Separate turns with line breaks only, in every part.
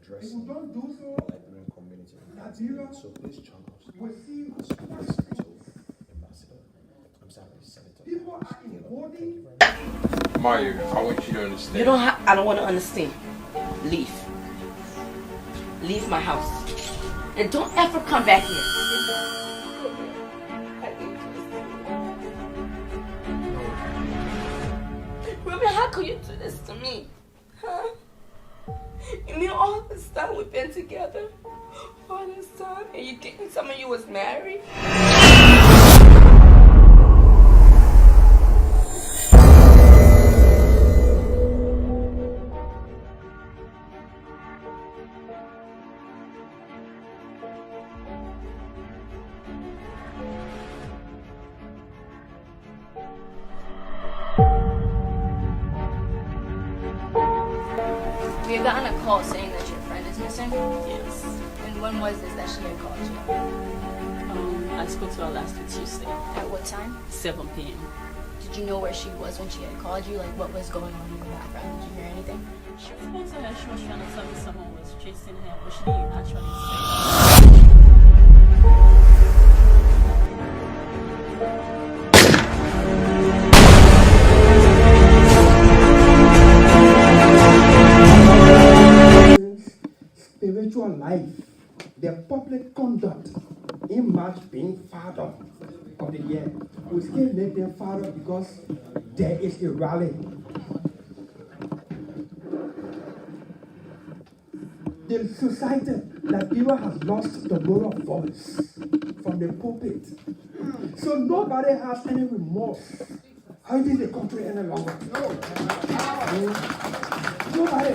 addressing the Liberian community. So please join us as hospital ambassador. I'm sorry, Senator.
Mario, I want you to understand.
You don't have. I don't want to understand. Leave. Leave my house, and don't ever come back here. Ruben, how could you do this to me? Huh? You mean all this time we've been together? All this time? And you didn't tell me you was married? We had gotten a call saying that your friend is missing?
Yes.
And when was this that she had called you?
I spoke to her last week Tuesday.
At what time?
7 p.m.
Did you know where she was when she had called you? Like, what was going on in the background? Did you hear anything?
She spoke to her. She was trying to tell me someone was chasing her, but she didn't actually say.
Spiritual life, the public conduct in March being Father of the Year. We still make them Father because there is a rally. The society that people has lost the moral voice from the pulpit. So nobody has any remorse hiding the country any longer. Nobody.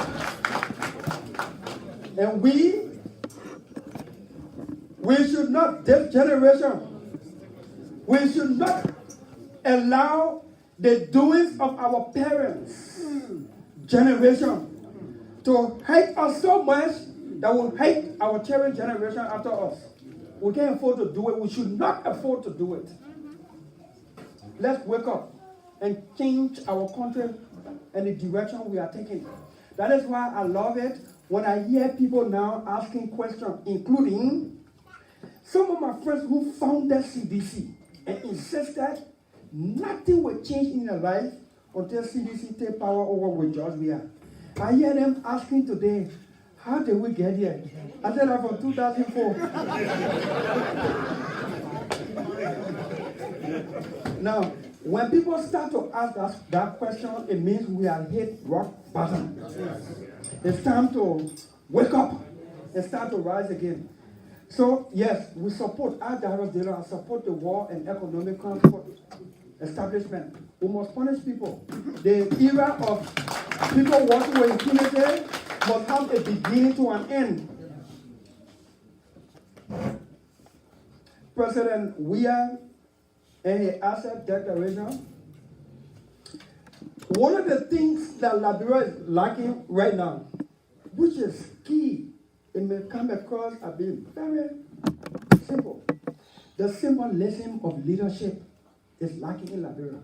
And we should not, this generation, we should not allow the doings of our parents' generation to hate us so much that we'll hate our children's generation after us. We can't afford to do it. We should not afford to do it. Let's wake up and change our country and the direction we are taking. That is why I love it when I hear people now asking questions, including some of my friends who founded CDC and insisted nothing will change in their life until CDC take power over with George Weah. I hear them asking today, how did we get here? I said that from 2004. Now, when people start to ask us that question, it means we are hit rock bottom. It's time to wake up and start to rise again. So, yes, we support our direct dealer and support the war and economic transport establishment. We must punish people. The era of people working with impunity must have a beginning to an end. President Weah and his asset declaration. One of the things that Liberia is lacking right now, which is key, it may come across as being very simple. The symbolism of leadership is lacking in Liberia.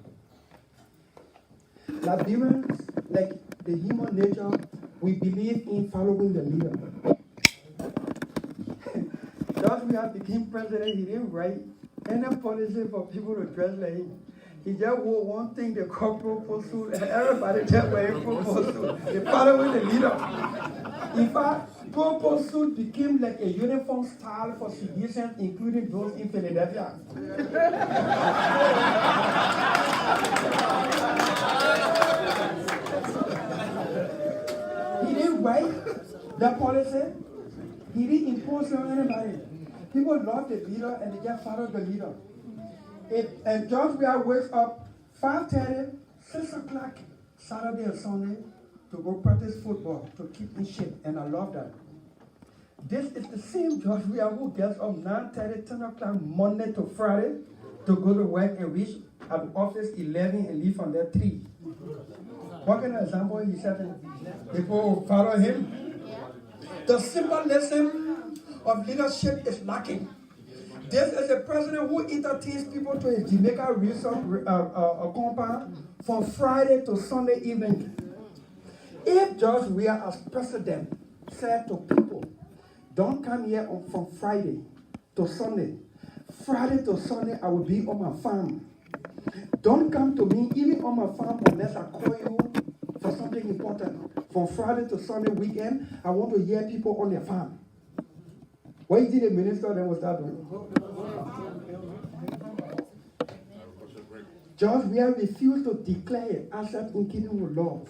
Liberians, like the human nature, we believe in following the leader. George Weah became president, he didn't write any policy for people to dress like him. He just wore one thing, the corporal suit, and everybody just wearing purple suit. They following the leader. In fact, purple suit became like a uniform style for citizens, including those in Philadelphia. He didn't write that policy. He didn't impose on anybody. People love the leader and they just follow the leader. And George Weah wakes up 5:30, 6 o'clock, Saturday and Sunday, to go practice football, to keep in shape, and I love that. This is the same George Weah who gets up 9:30, 10 o'clock, Monday to Friday, to go to work and reach at the office 11 and leave from there 3. What kind of example he set? People follow him. The symbolism of leadership is lacking. This is a president who entertains people to his Jamaica resort compound from Friday to Sunday evening. If George Weah as president said to people, don't come here from Friday to Sunday. Friday to Sunday, I will be on my farm. Don't come to me even on my farm unless I call you for something important. From Friday to Sunday weekend, I want to hear people on their farm. What you did the minister then was that doing? Just we have refused to declare it asset in keeping with law.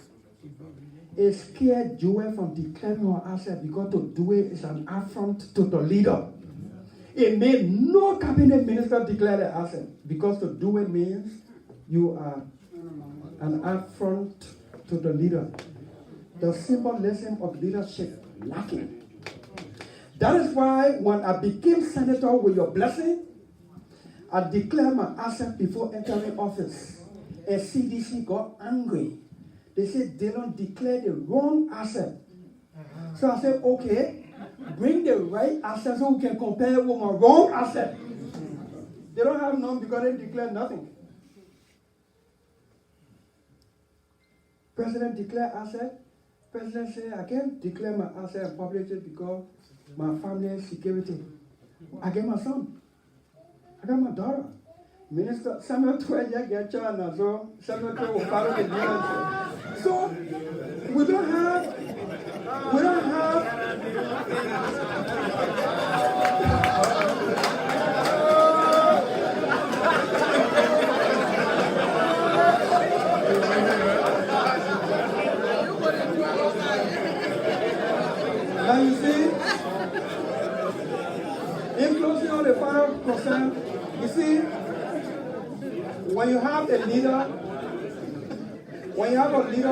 It scared Joel from declaring her asset because to do it is an affront to the leader. It made no cabinet minister declare the asset because to do it means you are an affront to the leader. The symbolism of leadership lacking. That is why when I became senator with your blessing, I declared my asset before entering office. And CDC got angry. They said they don't declare the wrong asset. So I said, okay, bring the right asset so we can compare it with my wrong asset. They don't have none because they declare nothing. President declare asset. President said, I can't declare my asset and publish it because my family security. I get my son. I got my daughter. Minister Samuel 12 get China, so Samuel 12 will follow the minister. So we don't have now you see, in closing on the final concern, you see, when you have a leader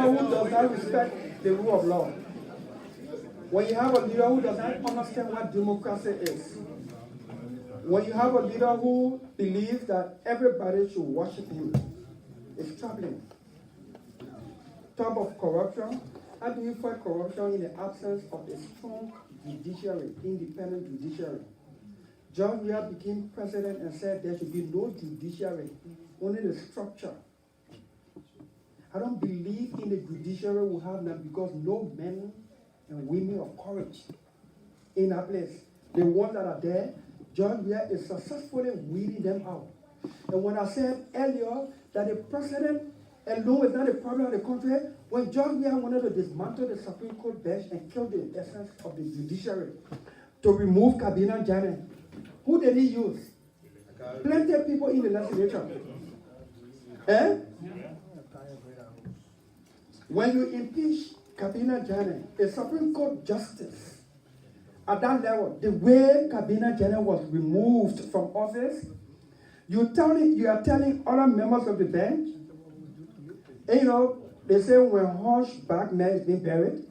who does not respect the rule of law, when you have a leader who does not understand what democracy is, when you have a leader who believes that everybody should worship him, it's troubling. Talk of corruption. How do you fight corruption in the absence of a strong judiciary, independent judiciary? John Weir became president and said there should be no judiciary, only the structure. I don't believe in the judiciary we have now because no men and women of courage in that place. The ones that are there, John Weir is successfully weeding them out. And when I said earlier that the president alone is not the problem of the country, when John Weir wanted to dismantle the Supreme Court bench and kill the essence of the judiciary to remove Kabina Jammeh, who did he use? Plenty of people in the legislature. When you impeach Kabina Jammeh, a Supreme Court justice, at that level, the way Kabina Jammeh was removed from office, you are telling other members of the bench, and you know, they say when hunchback man is being buried,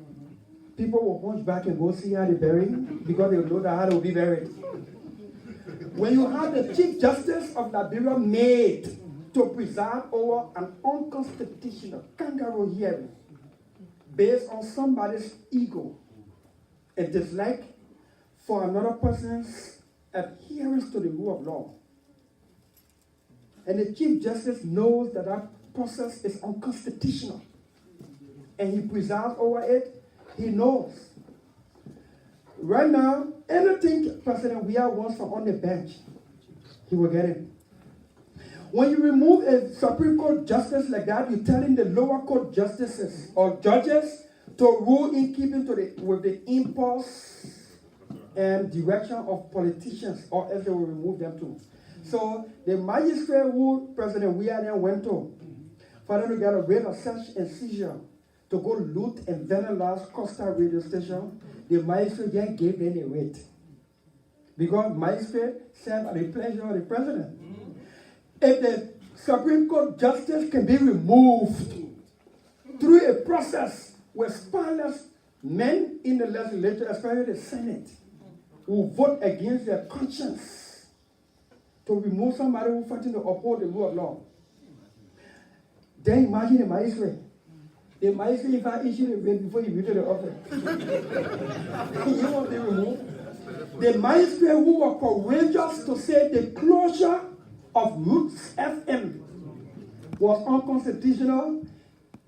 people will hunch back and go see how they bury him because they know that how they will be buried. When you have the Chief Justice of Liberia made to preside over an unconstitutional kangaroo hearing based on somebody's ego and dislike for another person's adherence to the rule of law, and the Chief Justice knows that that process is unconstitutional, and he presides over it, he knows. Right now, anything President Weir wants from on the bench, he will get it. When you remove a Supreme Court justice like that, you're telling the lower court justices or judges to rule in keeping with the impulse and direction of politicians, or else they will remove them too. So the magistrate who President Weir then went to, for them to get a rate of search and seizure to go loot and vandalize Costa radio station, the magistrate then gave them a rate. Because magistrate serve at the pleasure of the president. If the Supreme Court justice can be removed through a process where spineless men in the legislature, especially the Senate, will vote against their conscience to remove somebody who fighting to uphold the rule of law, then imagine the magistrate. The magistrate, if I issue the rate before you reach the office, you won't be removed. The magistrate who was courageous to say the closure of Roots FM was unconstitutional,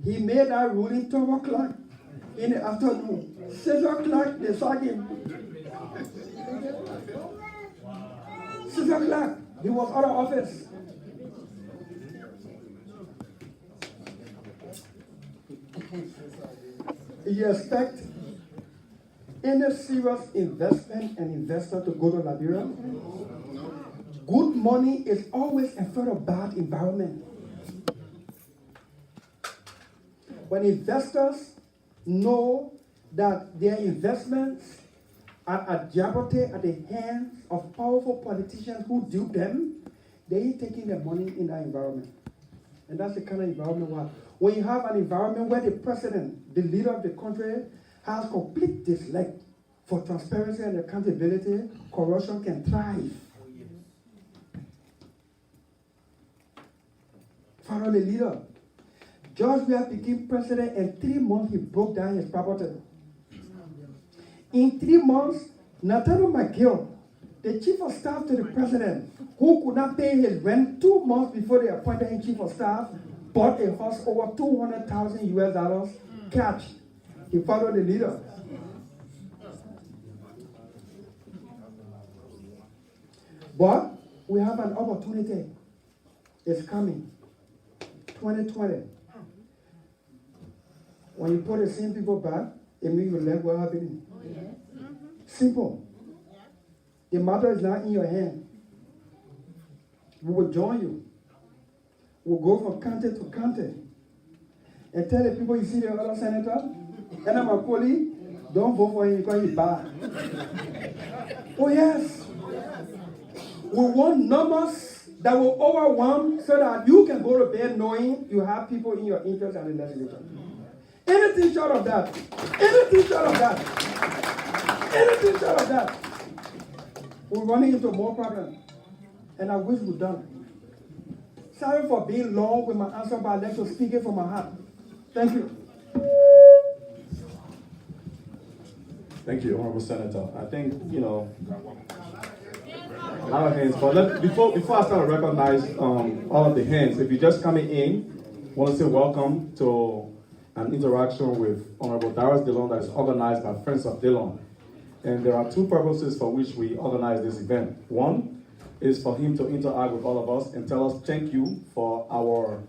he made that ruling 12 o'clock. in the afternoon. 6 o'clock, they sack him. 6 o'clock, he was out of office. You expect any serious investment and investor to go to Liberia? Good money is always in front of bad environment. When investors know that their investments are at jeopardy at the hands of powerful politicians who dupe them, they ain't taking their money in that environment. And that's the kind of environment when you have an environment where the president, the leader of the country, has complete dislike for transparency and accountability, corruption can thrive. Follow the leader. George Weah became president, and 3 months he broke down his property. In 3 months, Nathaniel McGill, the chief of staff to the president, who could not pay his rent 2 months before they appointed him chief of staff, bought a house over $200,000 cash. He followed the leader. But we have an opportunity. It's coming. 2020. When you put the same people back, it means you learn what happening. Simple. The matter is not in your hand. We will join you. We'll go from county to county and tell the people, you see the other senator, and I'm a colleague, don't vote for him because he's bad. Oh yes. We want numbers that will overwhelm so that you can go to bed knowing you have people in your interest and the legislature. Anything short of that. Anything short of that. Anything short of that. We're running into more problems. And I wish we'd done it. Sorry for being long with my answer, but I'd like to speak it from my heart. Thank you.
Thank you, Honorable Senator. I think, a lot of hands. But before I start to recognize all of the hands, if you're just coming in, I want to say welcome to an interaction with Honorable Darius Dillon that is organized by Friends of Dillon. And there are 2 purposes for which we organize this event. One is for him to interact with all of us and tell us thank you for our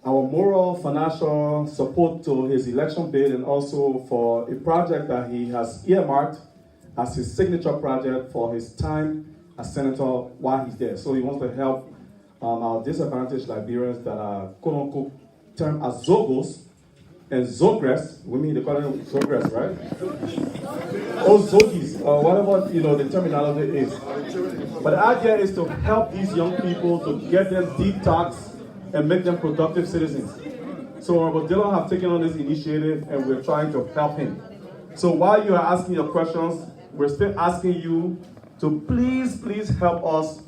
moral, financial support to his election bid, and also for a project that he has earmarked as his signature project for his time as senator while he's there. So he wants to help our disadvantaged Liberians that are quote-unquote termed as Zogos and Zogres. Women, they call them Zogres, right? Or Zogis, or whatever the terminology is. But the idea is to help these young people, to get them detox and make them productive citizens. So Honorable Dillon have taken on this initiative, and we're trying to help him. So while you are asking your questions, we're still asking you to please help us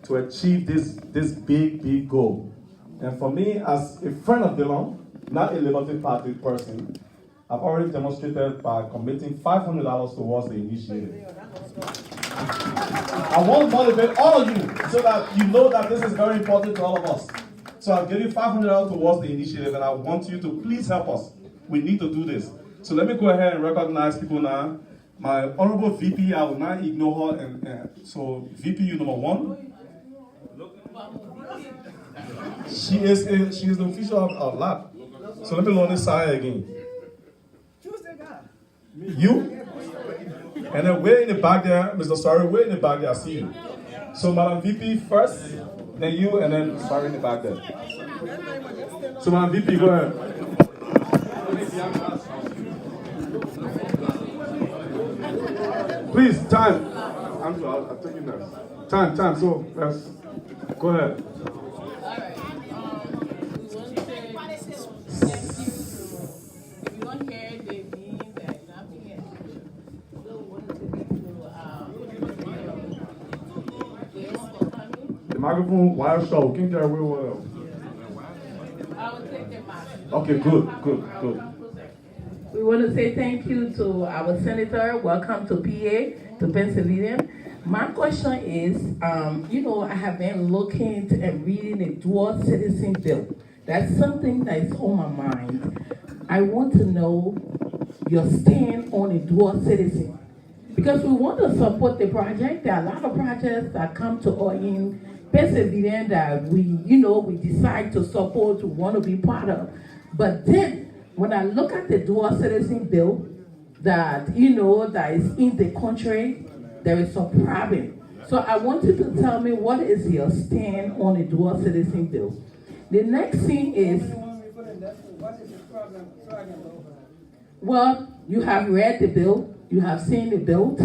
to achieve this big goal. And for me, as a friend of Dillon, not a Liberty Party person, I've already demonstrated by committing $500 towards the initiative. I want to motivate all of you so that you know that this is very important to all of us. So I'll give you $500 towards the initiative, and I want you to please help us. We need to do this. So let me go ahead and recognize people now. My honorable VP, I will not ignore her. And so VP, you number 1. She is the official of lab. So let me learn this side again. You? And then way in the back there, Mr. Sorry, way in the back there, I see you. So Madam VP first, then you, and then Sorry in the back there. So Madam VP, go ahead. Please, time. I'll take you next. Time. So let's go ahead. Microphone, wire show. Can you real well?
I will take the mic.
Okay, good.
We want to say thank you to our senator. Welcome to PA, to Pennsylvania. My question is, I have been looking and reading the dual citizen bill. That's something that is on my mind. I want to know your stand on a dual citizen. Because we want to support the project. There are a lot of projects that come to us in Pennsylvania that we decide to support, we want to be part of. But then, when I look at the dual citizen bill that, that is in the country, there is some problem. So I want you to tell me what is your stand on the dual citizen bill. The next thing is,
What is the problem?
well, you have read the bill. You have seen the bill.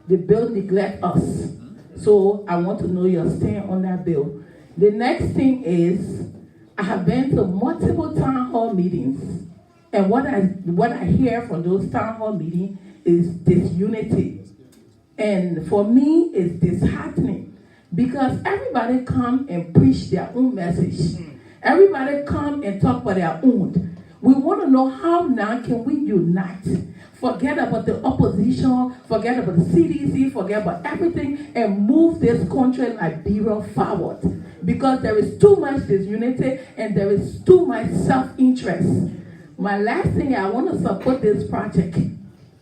The bill neglects us. So I want to know your stand on that bill. The next thing is, I have been to multiple town hall meetings. And what I hear from those town hall meetings is disunity. And for me, it's disheartening. Because everybody come and preach their own message. Everybody come and talk about their own. We want to know how now can we unite. Forget about the opposition, forget about the CDC, forget about everything, and move this country, Liberia, forward. Because there is too much disunity and there is too much self-interest. My last thing, I want to support this project.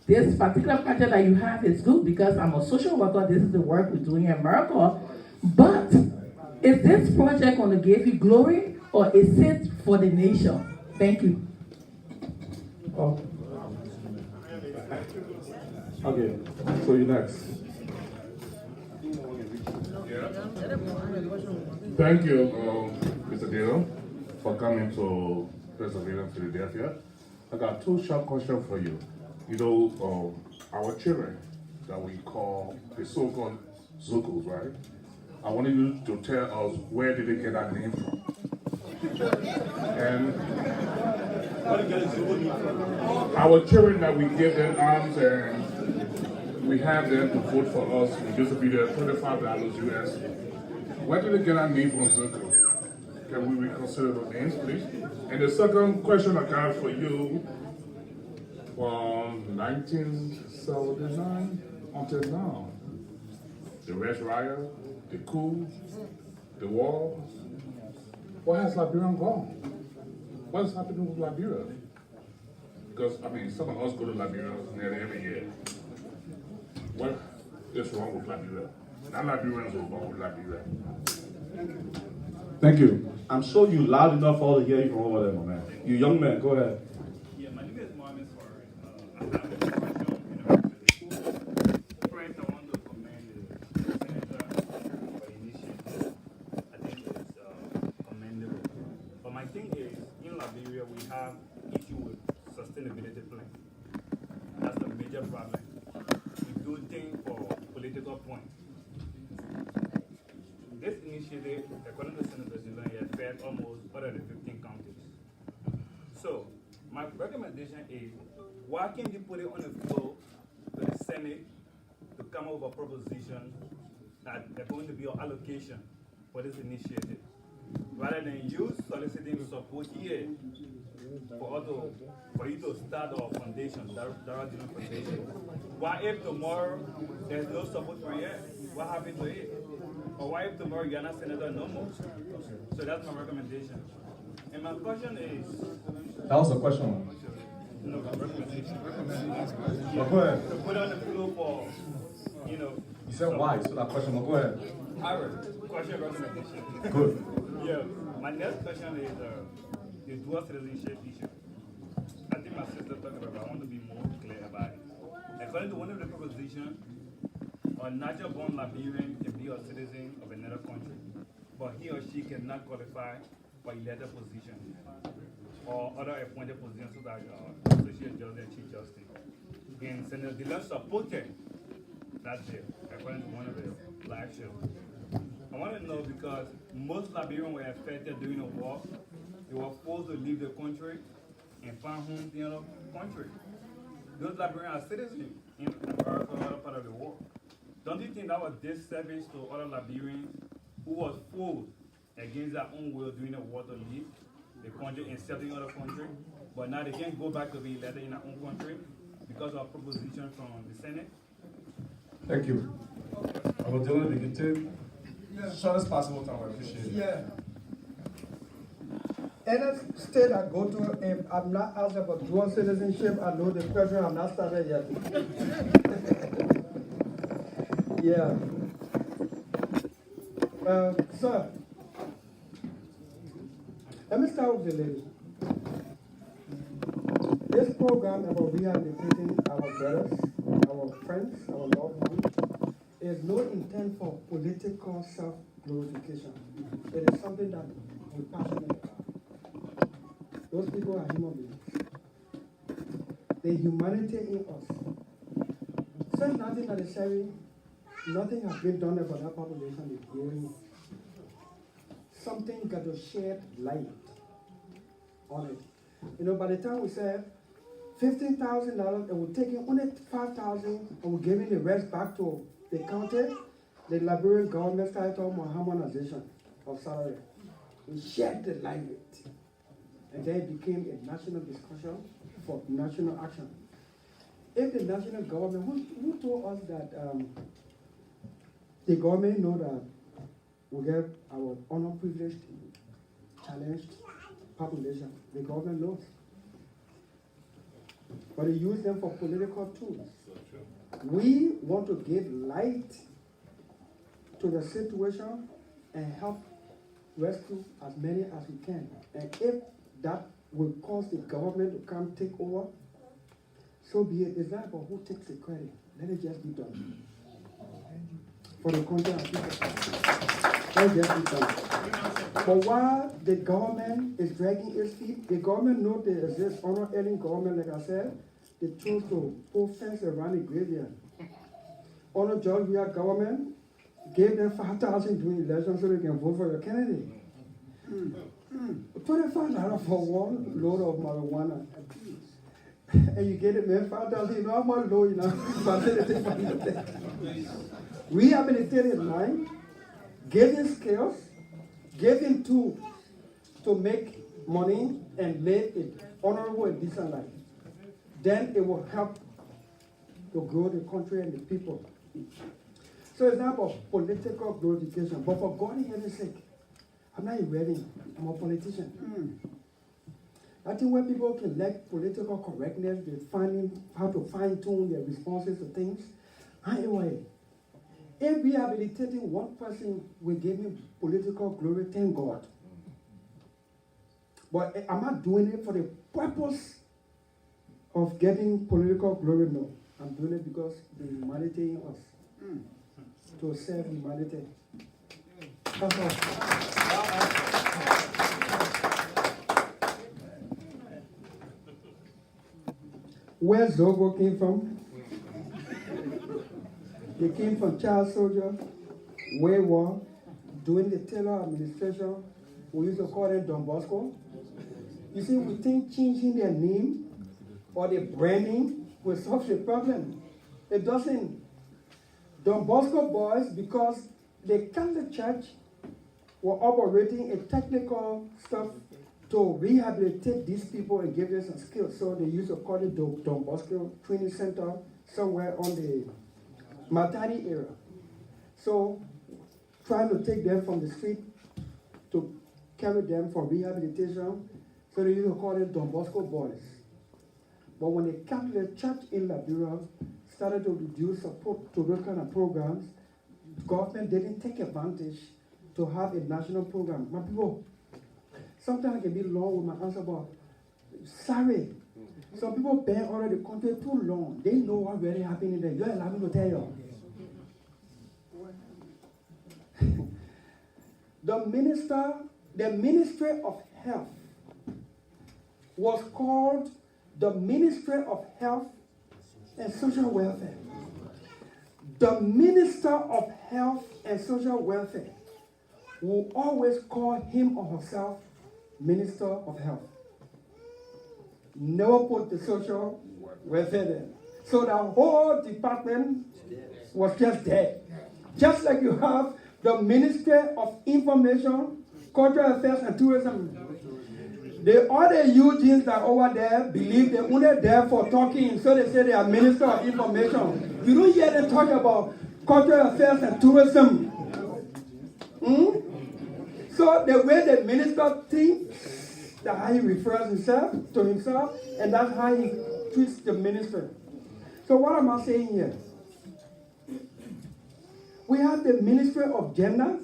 This particular project that you have is good because I'm a social worker. This is the work we're doing in America. But is this project going to give you glory or is it for the nation? Thank you.
Oh. Okay, so you next.
Thank you, Mr. Dino, for coming to Pennsylvania, Philadelphia. I got two short questions for you. Our children that we call the so-called Zucos, right? I wanted you to tell us where did they get that name from? And our children that we give them arms and we have them to vote for us, we distribute $25 US. Where did they get our name from, Zuko? Can we reconsider the names, please? And the second question I got for you, from 1979 until now, the Red Riot, the coup, the war, where has Liberia gone? What is happening with Liberia? Because, some of us go to Liberia nearly every year. What is wrong with Liberia? Not Liberians are wrong with Liberia.
Thank you. I'm sure you loud enough for all to hear you from over there, my man. You young man, go ahead.
Yeah, my name is Mohamed Suarez. I have a question. First, I want to commend the senator for the initiative. I think it's commendable. But my thing is, in Liberia, we have issue with sustainability plan. That's a major problem. We do things for political points. This initiative, according to Senator Zilon, has failed almost other than 15 counties. So, my recommendation is, why can't you put it on the floor to the Senate to come up with a proposition that there's going to be an allocation for this initiative, rather than you soliciting support here for you to start our foundation, Lrtn Foundation. Why if tomorrow there's no support for it? What happened to it? Or why if tomorrow you're not senator no more? So that's my recommendation. And my question is...
That was a question.
No, my recommendation.
But go ahead.
To put on the floor for,
You said why, so that question, but go ahead.
Question recommendation.
Good.
Yeah, my next question is the dual citizenship issue. I think my sister talked about it, but I want to be more clear about it. According to one of the propositions, a natural born Liberian can be a citizen of another country, but he or she cannot qualify for elected position or other appointed positions such as associate judge and chief justice. And Senator Dillon supported that bill, according to one of his live shows. I want to know because most Liberians were affected during the war. They were forced to leave the country and find homes in other countries. Those Liberians are citizens in America or other part of the world. Don't you think that was disservice to other Liberians who was forced against their own will during the war to leave the country and settle in other country, but now they can't go back to be elected in their own country because of proposition from the Senate?
Thank you. I will do it again too. Short as possible time, I appreciate it.
Yeah. Any state I go to, if I'm not asked about dual citizenship, I know the question I'm not started yet. Yeah. Sir, let me start with the lady. This program about rehabilitating our brothers, our friends, our loved ones, is no intent for political self-glorification. It is something that we're passionate about. Those people are human beings. The humanity in us. Says nothing that is sharing, nothing has been done about that population is growing. Something got to shed light on it. You know, by the time we said $15,000, and we're taking only $5,000 and we're giving the rest back to the county, the Liberian government started talking about harmonization of salary. We shed the light. And then it became a national discussion for national action. If the national government, who told us that the government know that we get our underprivileged, challenged population? The government knows. But they use them for political tools. We want to give light to the situation and help rescue as many as we can. And if that will cause the government to come take over, so be it. It's not about who takes the credit. Let it just be done. For the country and people. Let it just be done. But while the government is dragging its feet, the government knows there exists honor-earning government, like I said, they chose to put fence around the graveyard. Honor George, we are government, gave them $5,000 during elections so they can vote for your candidate. $25 for one load of marijuana. And you get it, man, $5,000, you know how much low, you know. Rehabilitated mind, giving skills, giving tools to make money and live an honorable and decent life. Then it will help to grow the country and the people. So it's not about political glorification, but for God in heaven's sake, I'm not a reverend, I'm a politician. I think when people can lack political correctness, they're finding how to fine-tune their responses to things. Anyway, if rehabilitating one person will give me political glory, thank God. But I'm not doing it for the purpose of getting political glory, no. I'm doing it because the humanity in us. To serve humanity. That's all. Where Zobo came from? They came from child soldier, war, during the Taylor administration. We used to call them Don Bosco. You see, we think changing their name or the branding will solve the problem. It doesn't. Don Bosco boys, because the Catholic Church were operating a technical stuff to rehabilitate these people and give them some skills. So they used to call it Don Bosco Training Center somewhere on the Matani area. So trying to take them from the street to carry them for rehabilitation. So they used to call it Don Bosco boys. But when the Catholic Church in Liberia started to reduce support to those kind of programs, the government didn't take advantage to have a national program. My people, sometimes I can be long with my answer, but sorry. Some people been out of the country too long. They know what really happening there. You allow me to tell you. The Ministry of Health was called the Ministry of Health and Social Welfare. The Minister of Health and Social Welfare will always call him or herself Minister of Health. Never put the social welfare there. So the whole department was just dead. Just like you have the Ministry of Information, Cultural Affairs and Tourism. The other Eugenians that are over there believe they're only there for talking, so they say they are Minister of Information. You don't hear them talk about Cultural Affairs and Tourism. So the way the minister thinks, That's how he refers himself to himself, and that's how he treats the ministry. So what am I saying here? We have the Ministry of Gender,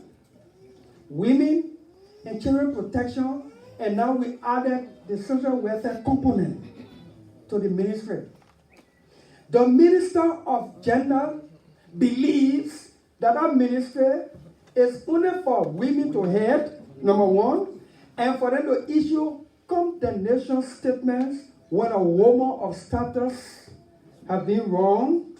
Women, and Children Protection, and now we added the social welfare component to the ministry. The Minister of Gender believes that our ministry is only for women to head, number one, and for them to issue condemnation statements when a woman of status has been wronged,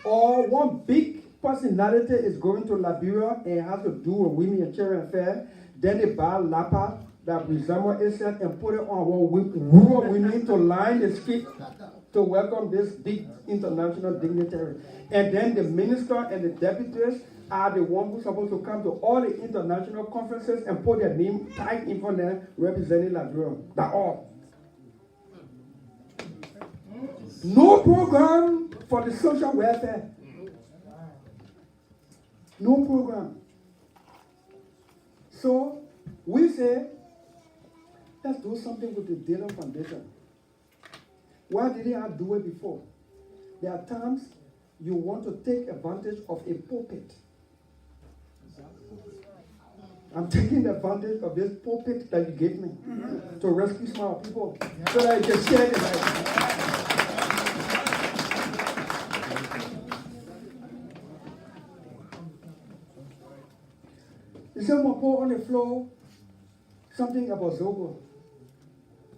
or one big personality is going to Liberia and has to do with women and children affairs, then they buy a laptop that resembles itself and put it on our rural women to line the street to welcome this big international dignitary. And then the minister and the deputies are the ones who are supposed to come to all the international conferences and put their name tied in front of them representing Liberia. That's all. No program for the social welfare. No program. So we say, let's do something with the Data Foundation. Why didn't I do it before? There are times you want to take advantage of a pulpit. I'm taking advantage of this pulpit that you gave me to rescue small people so that I can share the light. Someone put on the floor something about Zogo.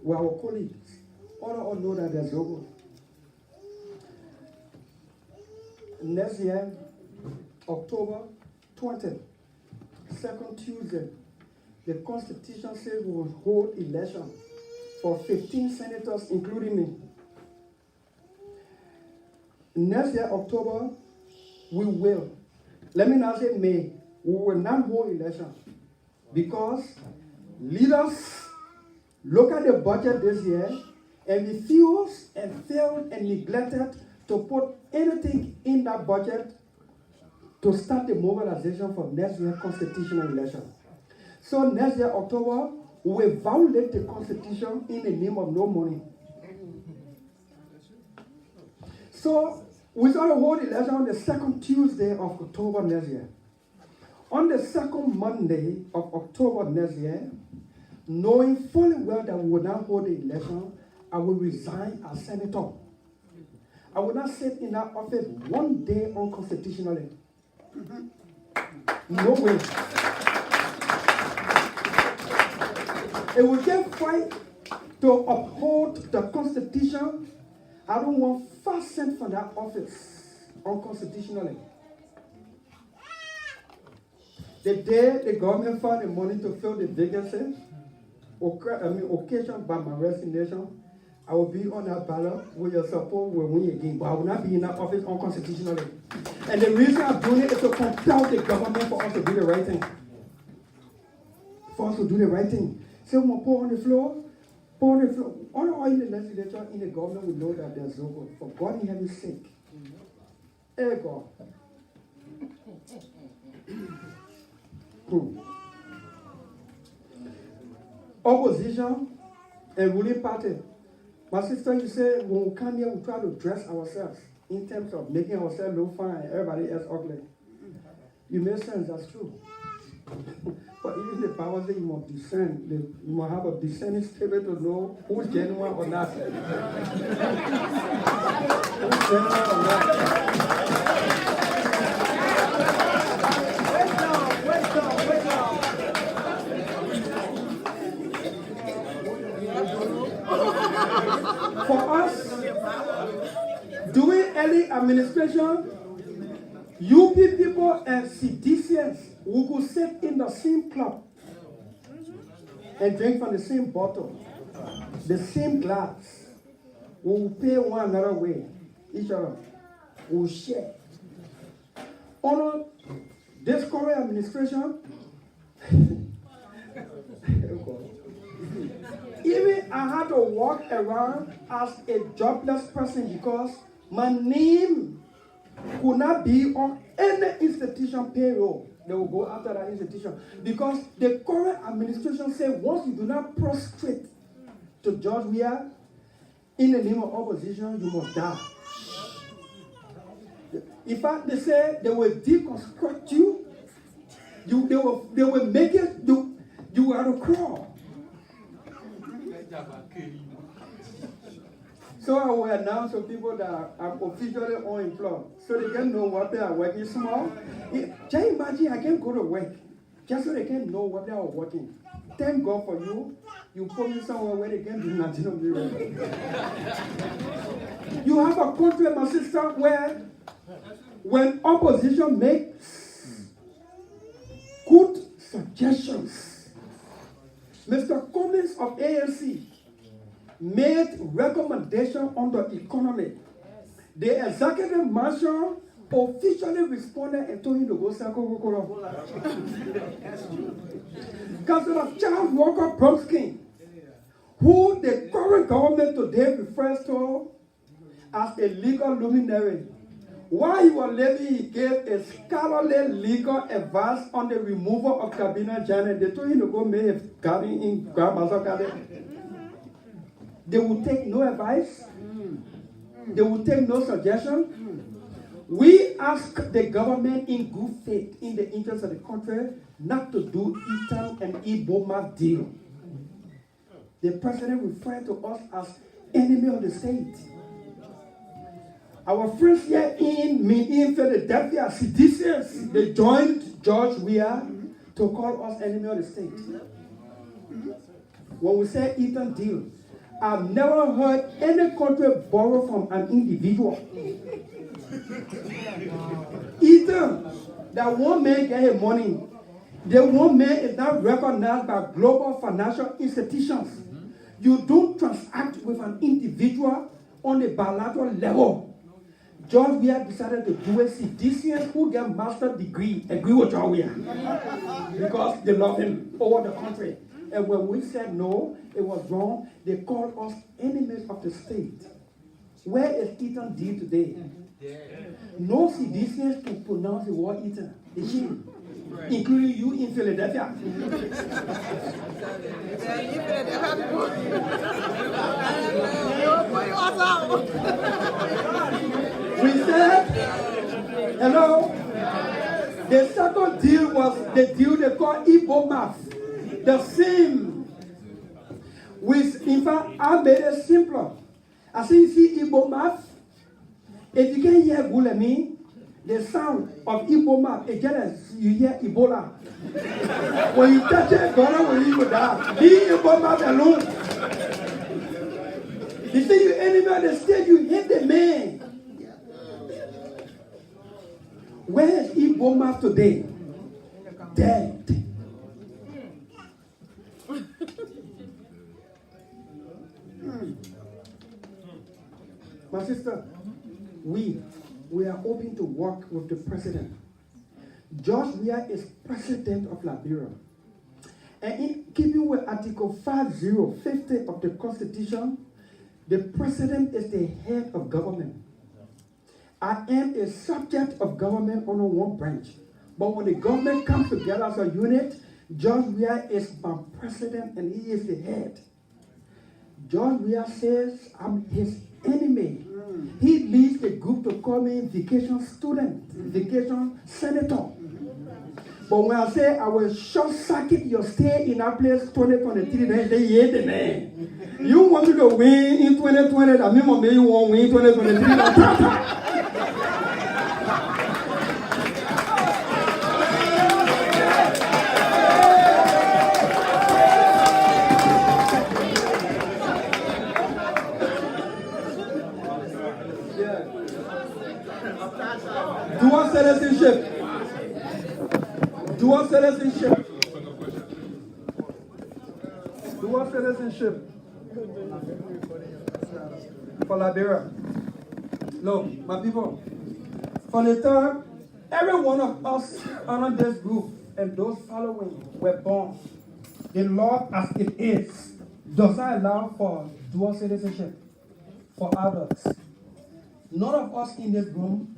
We're our colleagues. All of us know that there's Zogo. Next year, October 20th, second Tuesday, the Constitution says we will hold election for 15 senators, including me. Next year, October, we will. Let me not say May. We will not hold election because leaders look at the budget this year and refuse and failed and neglected to put anything in that budget to start the mobilization for next year's constitutional election. So next year, October, we will violate the Constitution in the name of no money. So we're going to hold election on the second Tuesday of October next year. On the second Monday of October next year, knowing fully well that we will not hold the election, I will resign as senator. I will not sit in that office one day unconstitutionally. No way. It will just fight to uphold the Constitution. I don't want 5 cents from that office unconstitutionally. The day the government found the money to fill the vacancy, occasioned by my resignation, I will be on that ballot with your support will win again, but I will not be in that office unconstitutionally. And the reason I'm doing it is to compel the government for us to do the right thing. For us to do the right thing. So we pour on the floor, pour on the floor. All in the legislature, in the government will know that there's no God. For God in heaven's sake. Hey God. Opposition and ruling party. My sister, you say when we come here, we try to dress ourselves in terms of making ourselves look fine and everybody else ugly. You make sense, that's true. But even the Bible says you must discern, you must have a discerning spirit to know who's genuine or not. Who's genuine or not. For us, doing early administration, UP people and CDCs who could sit in the same club and drink from the same bottle, the same glass. We will pay one another way, each other. We will share. Under this current administration, even I had to walk around as a jobless person because my name could not be on any institution payroll. They will go after that institution. Because the current administration said once you do not prostrate to George Weah, in the name of opposition, you must die. In fact, they say they will deconstruct you. They will make it, you are to crawl. So I will announce to people that I'm officially unemployed, so they can know what they are working small. Just imagine I can go to work, just so they can know what they are working. Thank God for you. You put me somewhere where they can do nothing of you. You have a country, my sister, where when opposition makes good suggestions, Mr. Cummings of ANC made recommendation on the economy. The executive marshal officially responded and told him to go circle Kokoro. Councillor Charles Walker Bromsky, who the current government today refers to as a legal luminary. While he was living, he gave a scholarly legal advice on the removal of cabinet journal. They told him to go make a garden in Grandma's garden. They will take no advice. They will take no suggestion. We ask the government in good faith, in the interest of the country, not to do Lrtn and Iboma deal. The president referred to us as enemy of the state. Our friends here in Philadelphia, seditious, they joined George Weah to call us enemy of the state. When we say Lrtn deal, I've never heard any country borrow from an individual. Lrtn, that one man get his money. The one man is not recognized by global financial institutions. You don't transact with an individual on a bilateral level. George Weah decided to do it. Seditians who get master's degree agree with George Weah because they love him over the country. And when we said no, it was wrong, they called us enemies of the state. Where is Lrtn deal today? No seditians can pronounce the word Lrtn. They shouldn't. Including you in Philadelphia. We said, hello, the second deal was the deal they call Iboma. The same. In fact, I made it simpler. I say, you see Iboma, if you can hear Gulemi, the sound of Iboma, again, you hear Ebola. When you touch it, God will you die. Leave Iboma alone. You see, you enemy of the state, you hate the man. Where is Iboma today? Dead. My sister, we are open to work with the president. George Weah is president of Liberia. And in keeping with Article 5050 of the Constitution, the president is the head of government. I am a subject of government under one branch. But when the government comes together as a unit, George Weah is my president and he is the head. George Weah says I'm his enemy. He leads a group to call me vacation student, vacation senator. But when I say I will short circuit your stay in that place 2023, then they hate the man. You want me to win in 2020, that means maybe you won't win in 2023. Dual citizenship. Dual citizenship. Dual citizenship. For Liberia. Look, my people, for the time, every one of us under this group and those following were born. The law as it is does not allow for dual citizenship for adults. None of us in this room,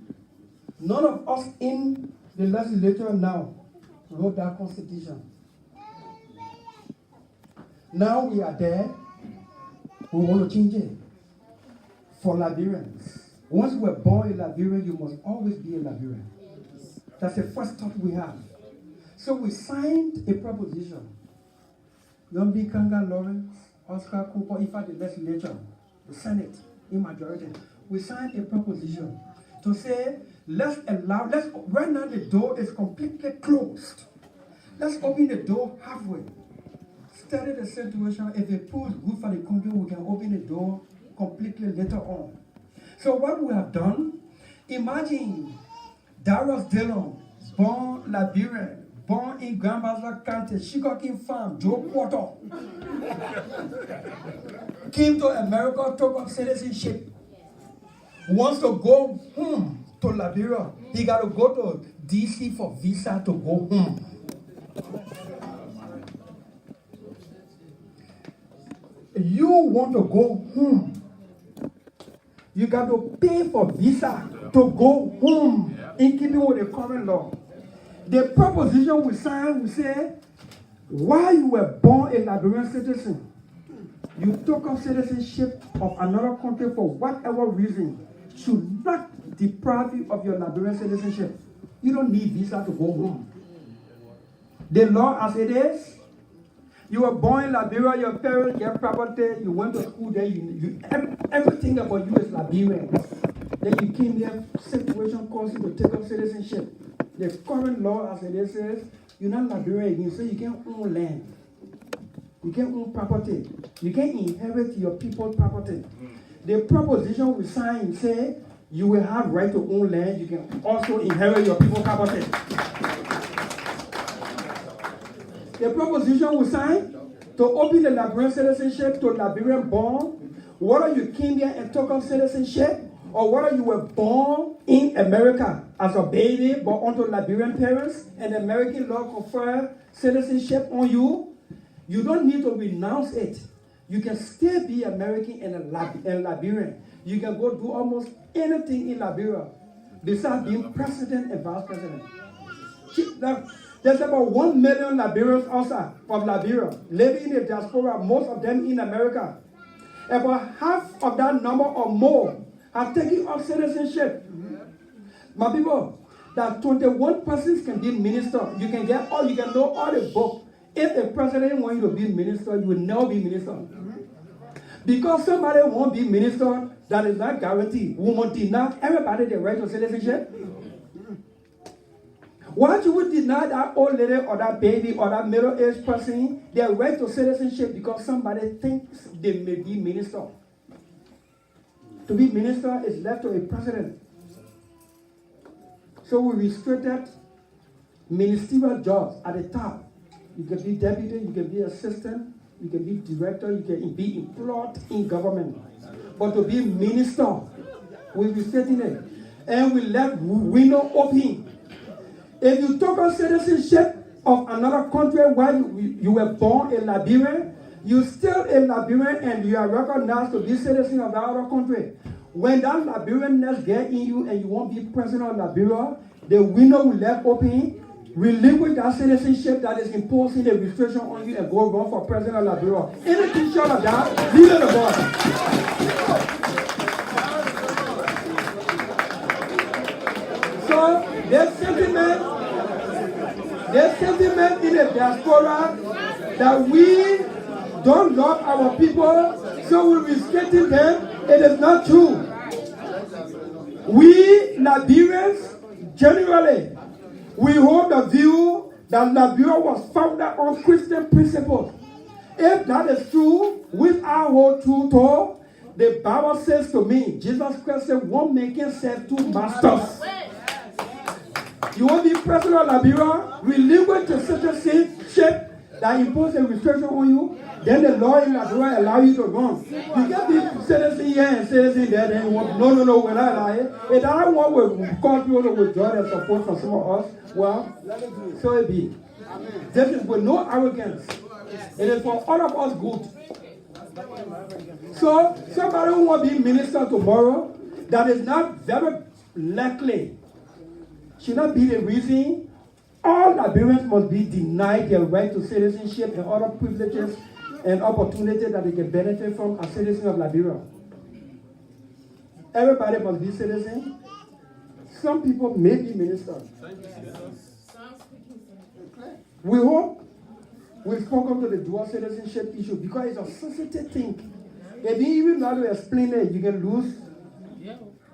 none of us in the legislature now wrote that constitution. Now we are there. We want to change it for Liberians. Once you were born in Liberia, you must always be a Liberian. That's the first thought we have. So we signed a proposition. Yombi Kanga Lawrence, Oscar Cooper, in fact, the legislature, the Senate, in majority, we signed a proposition to say, right now the door is completely closed. Let's open the door halfway. Study the situation. If it proves good for the country, we can open the door completely later on. So what we have done, imagine Darius Dillon, born Liberian, born in Grand Bassa County, sugarcane farm, Joe Quarter. Came to America, took up citizenship. Wants to go home to Liberia. He got to go to DC for visa to go home. You want to go home. You got to pay for visa to go home in keeping with the current law. The proposition we signed, we say, while you were born a Liberian citizen, you took up citizenship of another country for whatever reason, should not deprive you of your Liberian citizenship. You don't need visa to go home. The law as it is, you were born in Liberia, your parents get property, you went to school there, everything about you is Liberian. Then you came here, situation caused you to take up citizenship. The current law as it is says, you're not Liberian again, so you can't own land. You can't own property. You can't inherit your people's property. The proposition we sign say you will have right to own land, you can also inherit your people's property. The proposition we signed to open the Liberian citizenship to Liberian born, whether you came here and took up citizenship, or whether you were born in America as a baby, but onto Liberian parents, and American law confer citizenship on you, you don't need to renounce it. You can still be American and Liberian. You can go do almost anything in Liberia besides being president and vice president. There's about 1 million Liberians outside of Liberia living in the diaspora, most of them in America. About half of that number or more are taking up citizenship. My people, that 21 persons can be minister. You can get all, you can know all the book. If the president wants you to be minister, you will never be minister. Because somebody won't be minister, that is not guaranteed. We won't deny everybody the right to citizenship. Why you would deny that old lady or that baby or that middle-aged person their right to citizenship because somebody thinks they may be minister? To be minister is left to a president. So we restricted ministerial jobs at the top. You can be deputy, you can be assistant, you can be director, you can be employed in government. But to be minister, we restricted it. And we left window open. If you took on citizenship of another country while you were born a Liberian, you're still a Liberian and you are recognized to be citizen of that other country. When that Liberianness gets in you and you won't be president of Liberia, the window will left open, relinquish that citizenship that is imposing the restriction on you and go run for president of Liberia. Anything short of that, leave it aboard. So, there's sentiment in the diaspora that we don't love our people, so we're restricting them. It is not true. We Liberians, generally, we hold the view that Liberia was founded on Christian principles. If that is true, which I hold true to, the Bible says to me, Jesus Christ said, one man can serve two masters. You want to be president of Liberia, relinquish the citizenship that imposes a restriction on you, then the law in Liberia allow you to run. You can't be citizen here and citizen there, then you want, no, we're not lying. If that one will cause people to withdraw their support from some of us, well, so it be. This is with no arrogance. It is for all of us good. So, somebody who will be minister tomorrow, that is not very likely, should not be the reason all Liberians must be denied their right to citizenship and other privileges and opportunity that they can benefit from as citizens of Liberia. Everybody must be citizens. Some people may be ministers. We hope we've spoken to the dual citizenship issue because it's a sensitive thing. If you even know how to explain it, you can lose.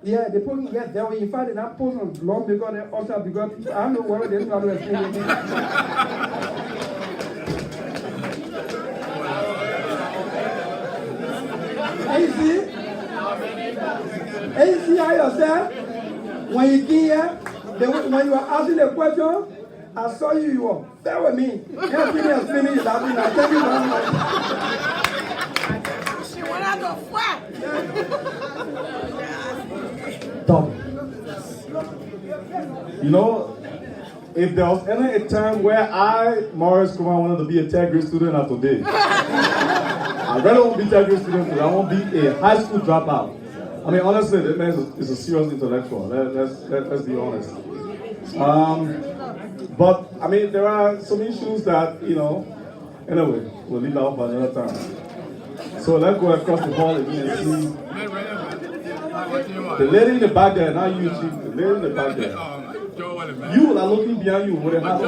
Yeah, the people can get there. In fact, they're not posting on lawmaker and also because I don't know whether they don't know how to explain it. And you see how yourself, when you came here, when you were asking the question, I saw you were there with me. You have been explaining it. I thank you very much.
She went out to flat.
Talk. You know, if there was ever a time where Morris Kumar, wanted to be a third grade student of today, I rather won't be a third grade student today. I won't be a high school dropout. I mean, honestly, that man is a serious intellectual. Let's be honest. But, I mean, there are some issues that, you know, anyway, we'll leave that up for another time. So let's go across the hall again and see. The lady in the back there, not you, Chief. The lady in the back there. You are looking behind you with a hat on.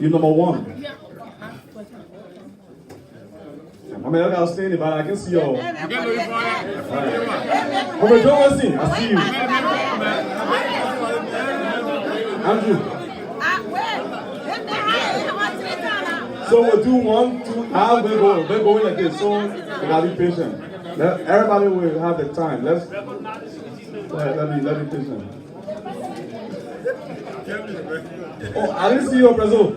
You're number one. I mean, I was saying it, but I can see your. Right. Over John Wesley, I see you. Andrew. So we'll do 1, 2, we're going like this. So we gotta be patient. Everybody will have the time. Let me patient. Oh, I didn't see your Brazil.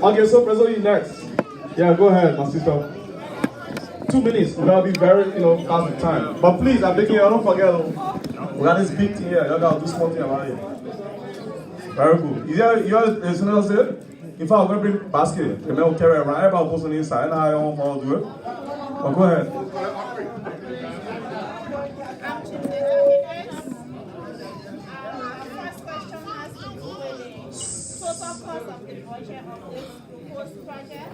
Okay, so Brazil, you next. Yeah, go ahead, my sister. 2 minutes. We gotta be very, fast with time. But please, I'm begging you, don't forget. We got this big thing here. You gotta do small thing about it. Very good. You have something else here? In fact, we're going to bring basket. The man will carry around. Everybody will post on the inside. I know how you want to do it. But go ahead.
First question has to do with the total cost of the budget of this proposed project.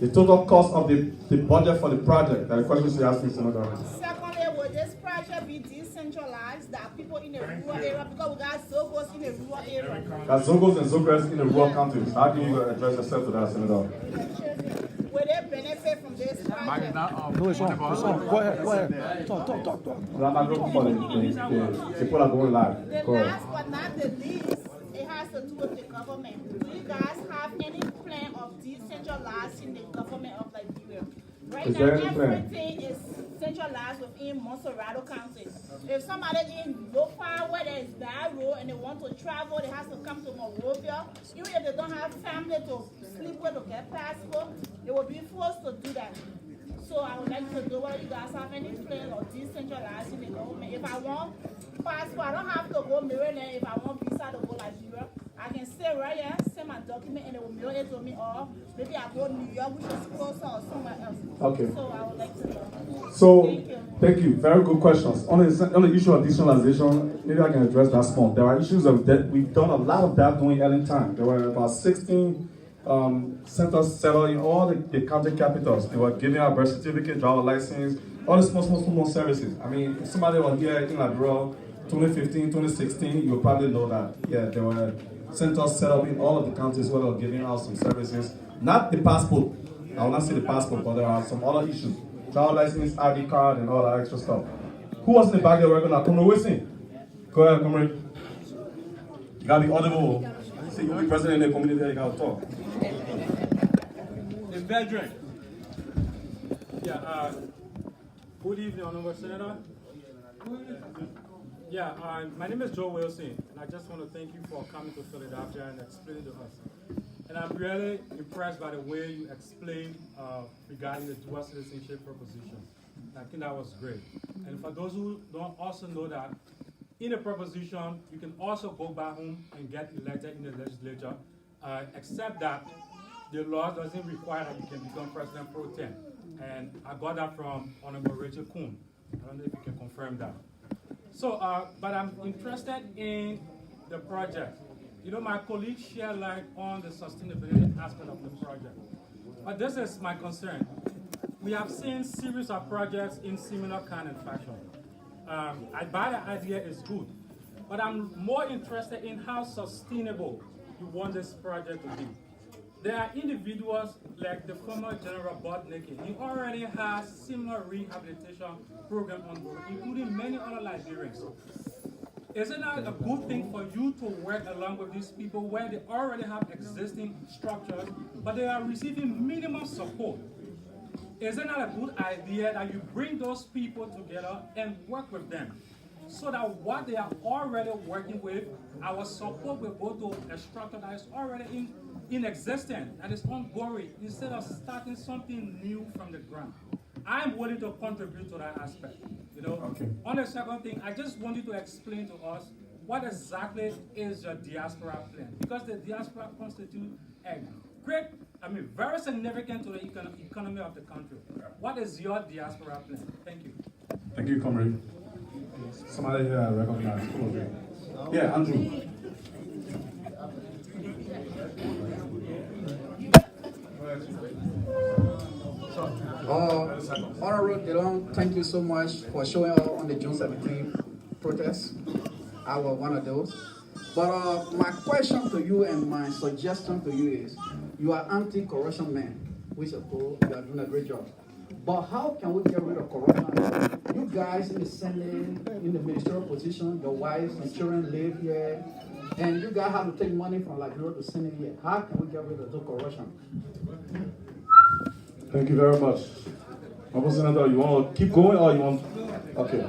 The total cost of the budget for the project. That the question she asked me, Senator.
Secondly, will this project be decentralized that people in the rural area, because we got Zogos in the rural area?
Got Zogos and Zogres in the rural counties. How can you address yourself to that, Senator?
Will they benefit from this project?
Go ahead. Talk.
I'm not looking for the people are going live.
The last but not the least, it has to do with the government. Do you guys have any plan of decentralizing the government of Liberia? Right now, everything is centralized within Monserrado County. If somebody in Lopa, where there is bad road and they want to travel, they have to come to Monrovia. Even if they don't have family to sleep with or get passport, they will be forced to do that. So I would like to know whether you guys have any plan of decentralizing the government. If I want passport, I don't have to go Maryland. If I want visa to go Liberia, I can stay right here, send my document, and they will mail it to me, or maybe I go to New York, which is closer, or somewhere else.
Okay.
So I would like to know.
So, thank you. Very good questions. On the issue of decentralization, maybe I can address that small. There are issues of that. We've done a lot of that during Lrtn time. There were about 16 centers set up in all the county capitals. They were giving out birth certificate, driver license, all the small services. I mean, if somebody was here in Liberia 2015, 2016, you'll probably know that, yeah, there were centers set up in all of the counties where they were giving out some services. Not the passport. I will not say the passport, but there are some other issues. Driver license, ID card, and all that extra stuff. Who was in the back there working on Comrade Wilson? Go ahead, Comrade. You gotta be audible. See, you'll be president in the community there, you gotta talk.
The veteran. Yeah, good evening, Honorable Senator. Yeah, my name is Joe Wilson, and I just want to thank you for coming to Philadelphia and explaining to us. And I'm really impressed by the way you explained regarding the dual citizenship proposition. I think that was great. And for those who don't also know that, in a proposition, you can also go back home and get elected in the legislature, except that the law doesn't require that you can become president pro tem. And I got that from Honorable Rachel Kuhn. I don't know if you can confirm that. So, but I'm interested in the project. You know, my colleagues share light on the sustainability aspect of the project. But this is my concern. We have seen series of projects in similar kind of fashion. I buy the idea is good, but I'm more interested in how sustainable you want this project to be. There are individuals like the former General Botnicki. He already has similar rehabilitation program ongoing, including many other Liberians. Is it not a good thing for you to work along with these people where they already have existing structures, but they are receiving minimum support? Is it not a good idea that you bring those people together and work with them so that what they are already working with, our support will go to a structure that is already in existence, that is ongoing, instead of starting something new from the ground? I'm willing to contribute to that aspect. You know.
Okay.
On the second thing, I just want you to explain to us what exactly is your diaspora plan, because the diaspora constitutes a very significant to the economy of the country. What is your diaspora plan? Thank you.
Thank you, comrade. Somebody here recognize. Yeah, Andrew.
Honorable Lrtn, thank you so much for showing up on the June 17th protest. I was one of those. But my question to you and my suggestion to you is, you are anti-corruption man, which of course you are doing a great job. But how can we get rid of corruption? You guys in the Senate, in the ministerial position, your wives and children live here, and you guys have to take money from Liberia to send it here. How can we get rid of the corruption?
Thank you very much. Honorable Senator, you want to keep going or you want? Okay.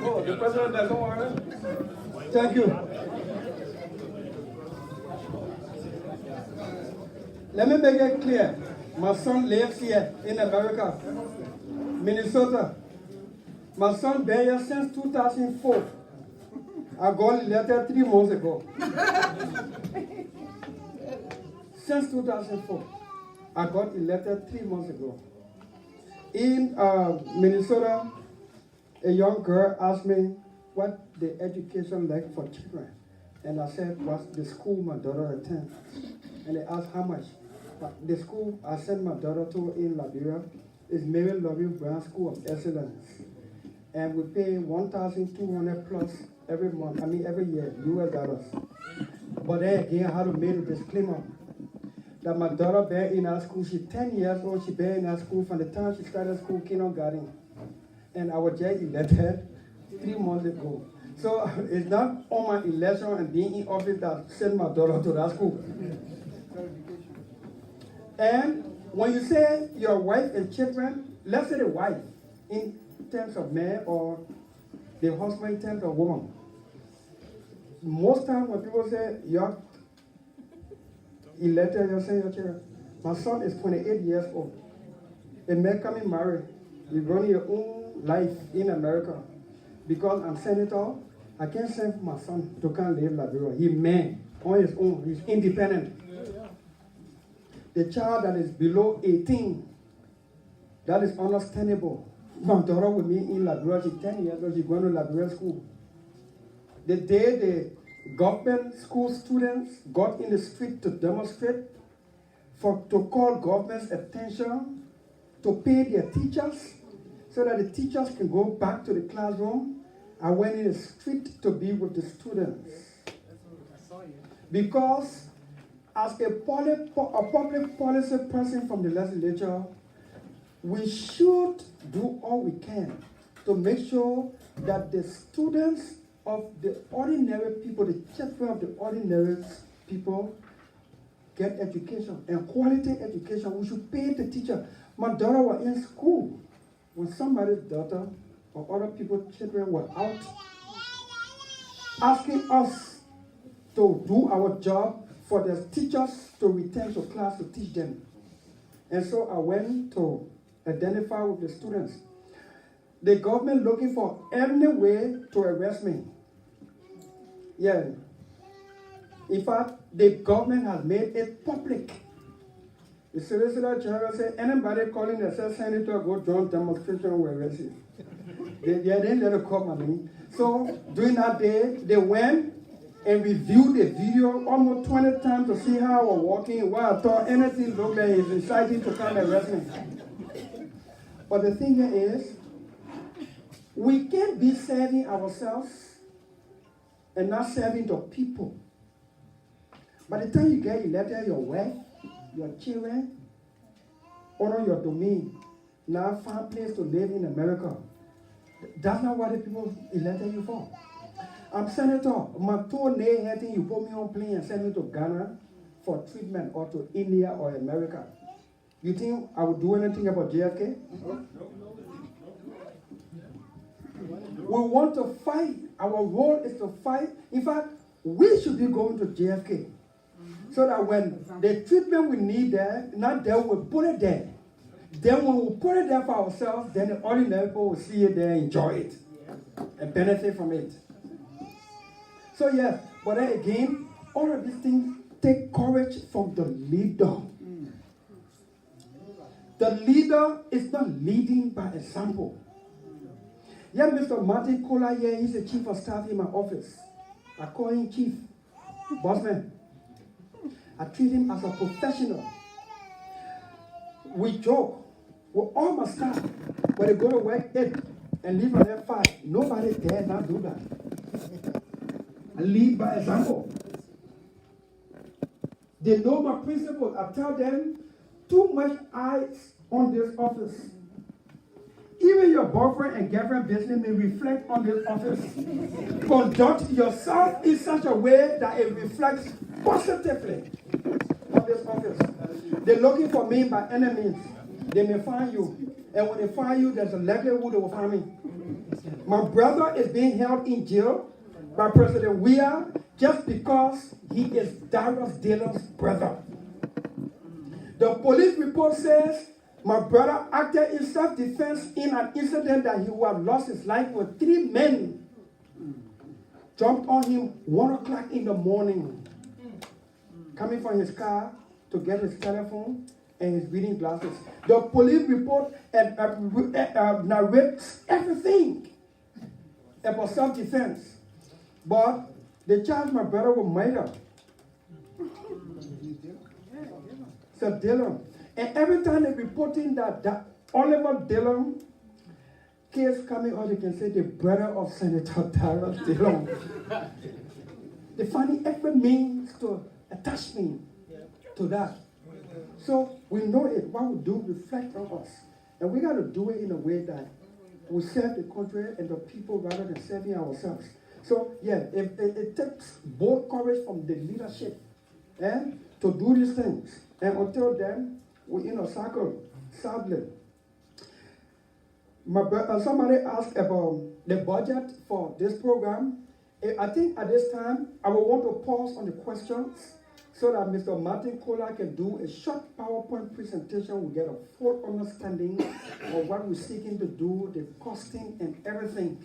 Oh, the president doesn't want it? Thank you. Let me make it clear. My son lives here in America, Minnesota. My son been here since 2004. I got a letter 3 months ago. Since 2004. I got a letter 3 months ago. In Minnesota, a young girl asked me what the education like for children. And I said, what's the school my daughter attends? And they asked how much. But the school I sent my daughter to in Liberia is Mary Loving Brown School of Excellence. And we pay $1,200 plus every month, every year, US dollars. But then again, I had to make a disclaimer that my daughter been in our school. She's 10 years old. She been in our school from the time she started school, kindergarten. And I was just elected 3 months ago. So it's not on my election and being in office that sent my daughter to that school. And when you say your wife and children, let's say the wife in terms of man or the husband in terms of woman. Most times when people say you're elected, you're saying your children. My son is 28 years old. A man coming married. He's running his own life in America. Because I'm senator, I can't send my son to come live in Liberia. He's man on his own. He's independent. The child that is below 18, that is understandable. My daughter with me in Liberia, she's 10 years old, she's going to Liberia school. The day the government school students got in the street to demonstrate, to call government's attention, to pay their teachers, so that the teachers can go back to the classroom, I went in the street to be with the students. Because as a public policy person from the legislature, we should do all we can to make sure that the students of the ordinary people, the children of the ordinary people, get education and quality education. We should pay the teacher. My daughter was in school when somebody's daughter or other people's children were out asking us to do our job for the teachers to return to class to teach them. And so I went to identify with the students. The government looking for any way to arrest me. Yeah. In fact, the government has made it public. The Solicitor General said, anybody calling themselves senator go join demonstration will arrest you. They didn't let it come on me. So during that day, they went and reviewed the video almost 20 times to see how I was walking, why I thought anything looked like it's exciting to come and arrest me. But the thing here is, we can't be serving ourselves and not serving the people. By the time you get elected, your wife, your children, honor your domain, now find a place to live in America. That's not what the people elected you for. I'm senator. My toenail hurting, you put me on plane and send me to Ghana for treatment or to India or America. You think I would do anything about JFK? We want to fight. Our role is to fight. In fact, we should be going to JFK. So that when the treatment we need there, not there, we'll put it there. Then when we put it there for ourselves, then the ordinary people will see it there, enjoy it, and benefit from it. So yes, but then again, all of these things take courage from the leader. The leader is not leading by example. Yeah, Mr. Martin Kohler here, he's the chief of staff in my office. I call him chief, bossman. I treat him as a professional. We joke with all my staff. When they go to work 8 and leave at 5, nobody dare not do that. I lead by example. They know my principles. I tell them, too much eyes on this office. Even your boyfriend and girlfriend business may reflect on this office. Conduct yourself in such a way that it reflects positively on this office. They're looking for me by enemies. They may find you. And when they find you, there's a likelihood they will find me. My brother is being held in jail by President Weah just because he is Darius Dillon's brother. The police report says my brother acted in self-defense in an incident that he would have lost his life when 3 men jumped on him 1 o'clock in the morning, coming from his car to get his telephone and his reading glasses. The police report narrates everything about self-defense. But they charged my brother with murder. So Dillon. And every time they're reporting that Oliver Dillon case coming out, they can say the brother of Senator Darius Dillon. They find every means to attach me to that. So we know it. What we do reflect on us. And we got to do it in a way that we serve the country and the people rather than serving ourselves. So yeah, it takes bold courage from the leadership to do these things. And until then, we're in a circle, sadly. Somebody asked about the budget for this program. I think at this time, I will want to pause on the questions so that Mr. Martin Kohler can do a short PowerPoint presentation. We get a full understanding of what we're seeking to do, the costing and everything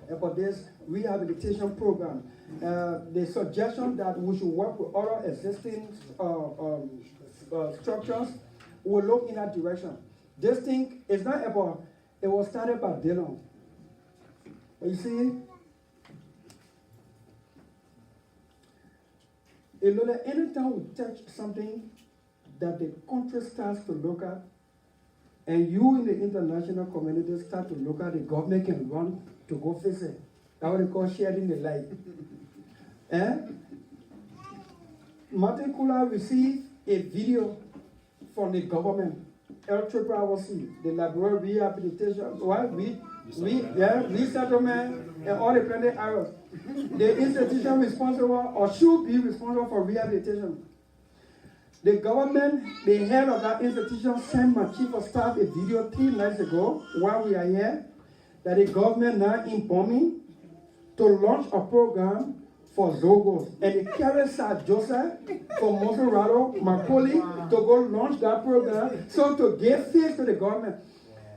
about this rehabilitation program. The suggestion that we should work with other existing structures, we'll look in that direction. This thing is not about, it was started by Dillon. But you see, anytime we touch something that the country starts to look at, and you in the international community start to look at, the government can run to go face it. That's what they call sharing the light. Martin Kohler received a video from the government, Lrtn, the Liberal Rehabilitation, resettlement, and all the planet areas. The institution responsible or should be responsible for rehabilitation. The government, the head of that institution, sent my chief of staff a video 3 nights ago while we are here, that the government now informing to launch a program for Zogos. And they carried Sir Joseph from Monserrato, my colleague, to go launch that program, so to give face to the government.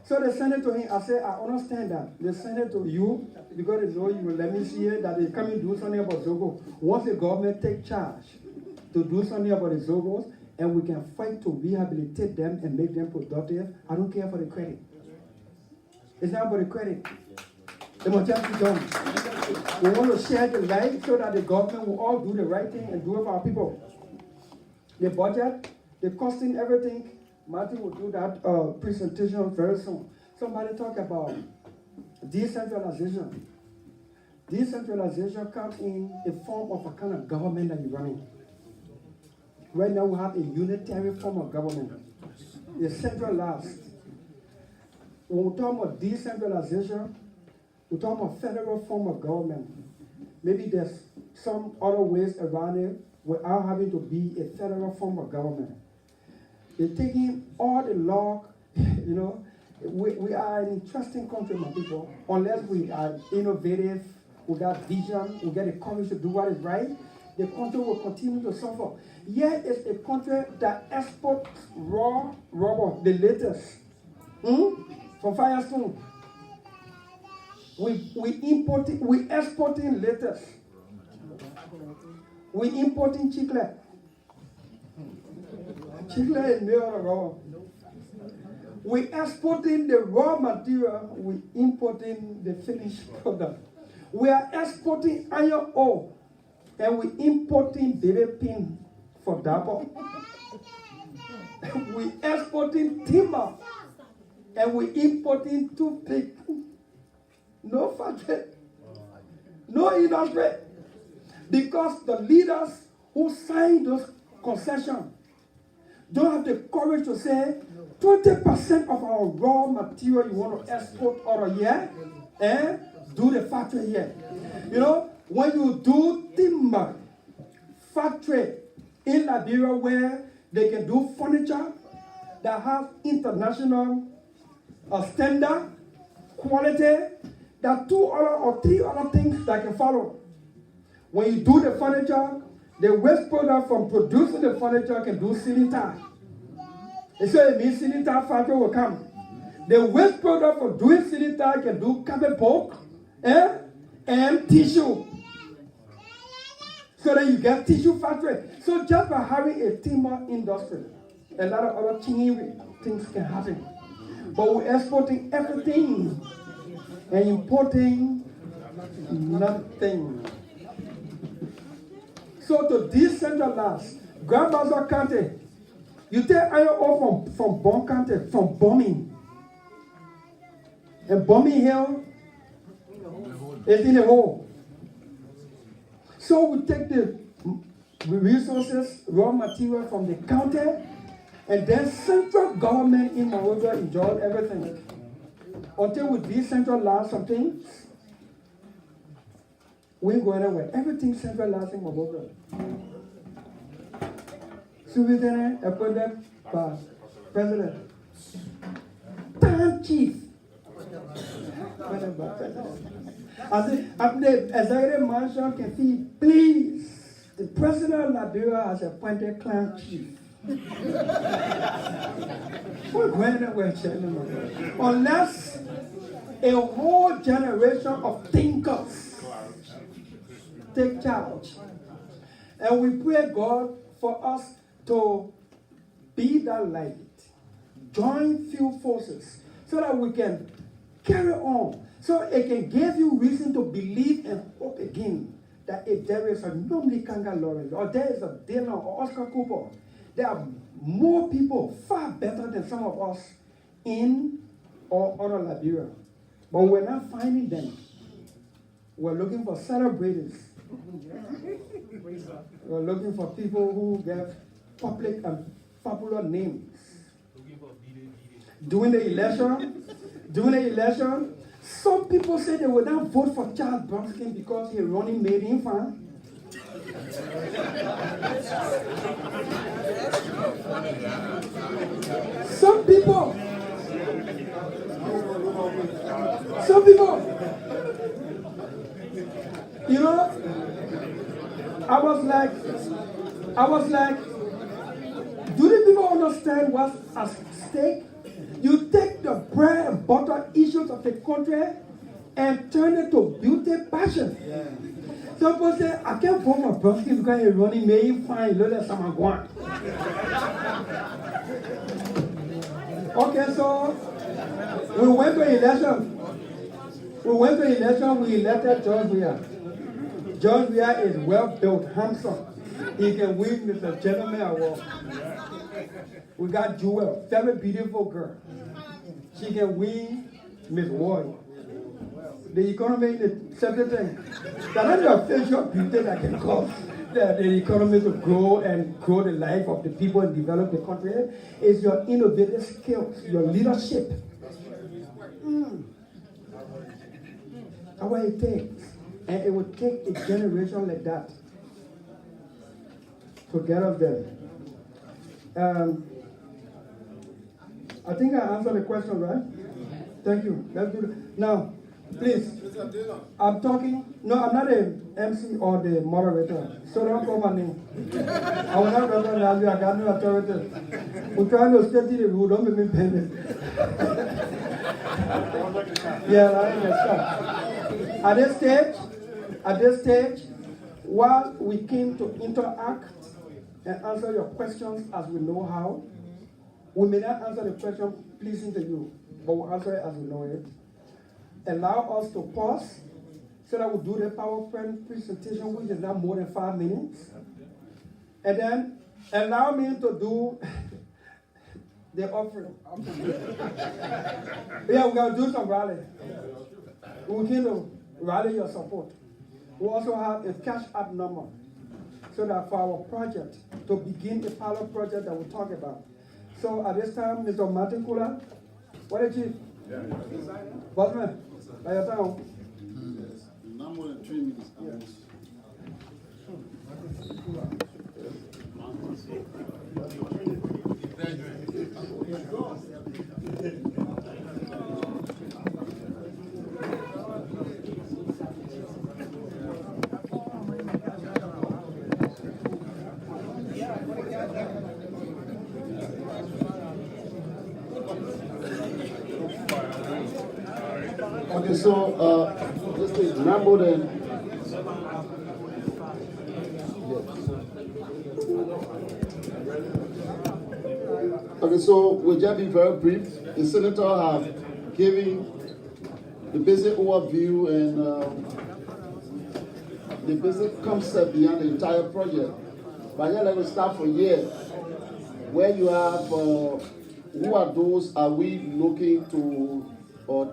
So they sent it to him. I said, I understand that. They sent it to you because they know you will let me see it, that they come and do something about Zogo. Once the government take charge to do something about the Zogos, and we can fight to rehabilitate them and make them productive, I don't care for the credit. It's not about the credit. They must just be done. We want to share the light so that the government will all do the right thing and do it for our people. The budget, the costing, everything. Martin will do that presentation very soon. Somebody talk about decentralization. Decentralization comes in the form of a kind of government that you're running. Right now we have a unitary form of government. It's centralized. When we talk about decentralization, we talk about federal form of government. Maybe there's some other ways around it without having to be a federal form of government. They're taking all the law, you know. We are an interesting country, my people. Unless we are innovative, we got vision, we get the courage to do what is right, the country will continue to suffer. Yet it's a country that exports raw rubber, the latest, from Firestone. We exporting latest. We importing chicle. Chicle is made out of rubber. We exporting the raw material. We importing the finished product. We are exporting iron ore, and we importing baby pin for dapper. We exporting timber, and we importing toothpick. No factory, no industry, because the leaders who signed those concessions don't have the courage to say 20% of our raw material you want to export out of here, and do the factory here. You know, when you do timber factory in Liberia where they can do furniture that have international standard, quality, there are 2 other or 3 other things that can follow. When you do the furniture, the waste product from producing the furniture can do ceiling tile. And so it means ceiling tile factory will come. The waste product for doing ceiling tile can do carpet board and tissue. So then you get tissue factory. So just by having a timber industry, a lot of other things can happen. But we're exporting everything and importing nothing. So to decentralize, Grandmaster County, you take iron ore from Bon County, from bombing. And bombing hill is in a hole. So we take the resources, raw material from the county, and then central government in Monrovia enjoy everything. Until we decentralize some things, we ain't going anywhere. Everything centralized in Monrovia. Superintendent appointed by President. Town chief. Appointed by President. I said, the executive mansion can see, please, the president of Liberia has appointed clan chief. We're going anywhere, unless a whole generation of thinkers take charge. And we pray God for us to be that light, join few forces, so that we can carry on. So it can give you reason to believe and hope again that if there is a Nomli Kanga Lawrence, or there is a Dylan or Oscar Cooper, there are more people far better than some of us in or other Liberia. But we're not finding them. We're looking for celebrators. We're looking for people who get public and popular names. During the election, some people say they will not vote for Charles Bronson because he running made him fun. Some people, you know, I was like, do the people understand what's at stake? You take the bread and butter issues of the country and turn it to beauty passion. Yeah. Some people say, I can't vote for Brodsky because he's running me fine, look at someone going. Okay, so we went to election. We elected George here. John Weir is well built, handsome. He can win Mr. Gentleman Award. We got Jewel, very beautiful girl. She can win Miss World. The economy is a separate thing. That's not your facial beauty that can cause the economy to grow and grow the life of the people and develop the country. It's your innovative skills, your leadership. That's what it takes. And it would take a generation like that to get us there. I think I answered the question, right? Thank you. Let's do it. Now, please. I'm talking. No, I'm not the MC or the moderator. So don't call my name. I will not recognize you. I got no authority. We're trying to stay to the rule. Don't make me panic. Yeah, right. At this stage, while we came to interact and answer your questions as we know how, we may not answer the question pleasing to you, but we'll answer it as we know it. Allow us to pause so that we do the PowerPoint presentation, which is not more than 5 minutes. And then allow me to do the offering. Yeah, we're going to do some rally. We can rally your support. We also have a cash app number so that for our project, to begin the pilot project that we talk about. So at this time, Mr. Martin Kula, what is it? Bosman, by your time.
Not more than 3 minutes. Okay, so this is not more than okay, so we'll just be very brief. The senator have given the basic overview and the basic concept behind the entire project. But yeah, let me start from here. Where you have who are those are we looking to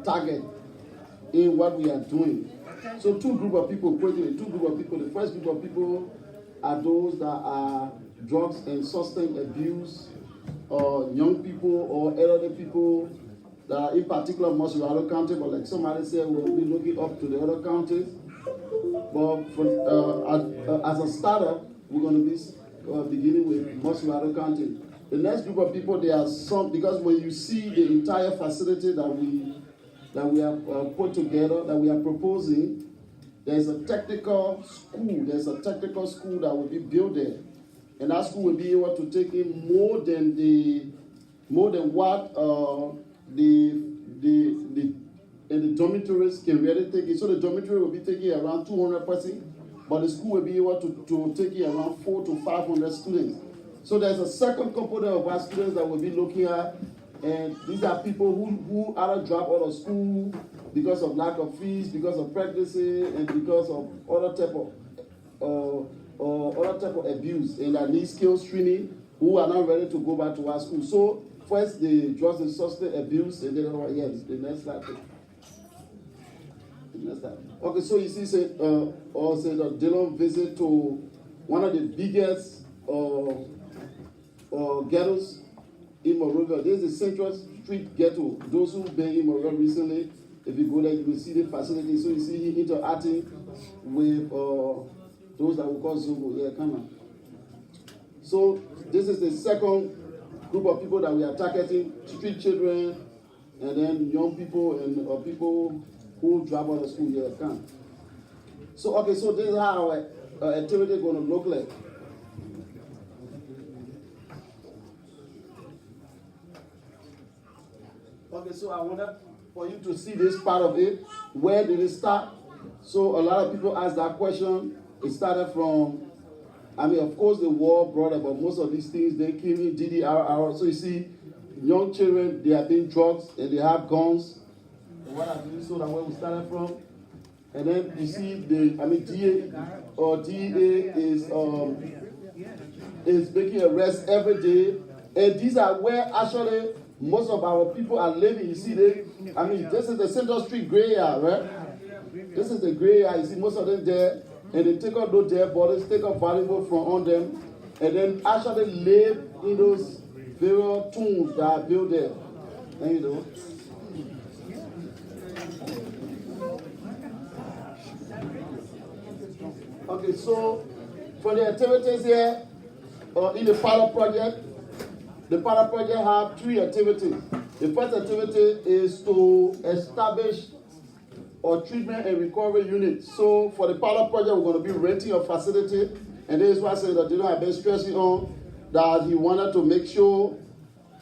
target in what we are doing? So two group of people, The first group of people are those that are drugs and substance abuse, or young people or elderly people that are in particular most of other counties, but like somebody said, we'll be looking up to the other counties. But for, as a startup, we're going to be beginning with most of other counties. The next group of people, there are some, because when you see the entire facility that we have put together, that we are proposing, there's a technical school. There's a technical school that will be built there, and that school will be able to take in more than what the dormitories can really take in. So the dormitory will be taking around 200 persons, but the school will be able to take in around 400 to 500 students. So there's a second component of our students that we'll be looking at, and these are people who either drop out of school because of lack of fees, because of pregnancy, and because of other type of abuse, and that need skills training, who are not ready to go back to our school. So first the drugs and substance abuse, and then the next slide. Okay, so you see, Dylan visit to one of the biggest ghettos in Monrovia. This is the Central Street Ghetto. Those who've been in Monrovia recently, if you go there, you will see the facility. So you see him interacting with those that we call Zogo. Yeah, come on. So this is the second group of people that we are targeting: street children, and then young people and people who drop out of school. Yeah, come. So okay, so this is how our activity is going to look like. Okay, so I wanted for you to see this part of it. Where did it start? So a lot of people ask that question. It started from, of course the war brought about most of these things. They came in DDR. So you see, young children, they are being drugs and they have guns. And what I do, so that where we started from. And then you see DA or DEA is making arrests every day. And these are where actually most of our people are living. You see, this is the Central Street gray area, right? This is the gray area. You see most of them there, and they take out those dead bodies, take out valuable from on them, and then actually live in those various tombs that are built there. And you know. Okay, so for the activities here, in the pilot project, the pilot project have 3 activities. The first activity is to establish a treatment and recovery unit. So for the pilot project, we're going to be renting a facility, and this is why I said that Dylan have been stressing on that he wanted to make sure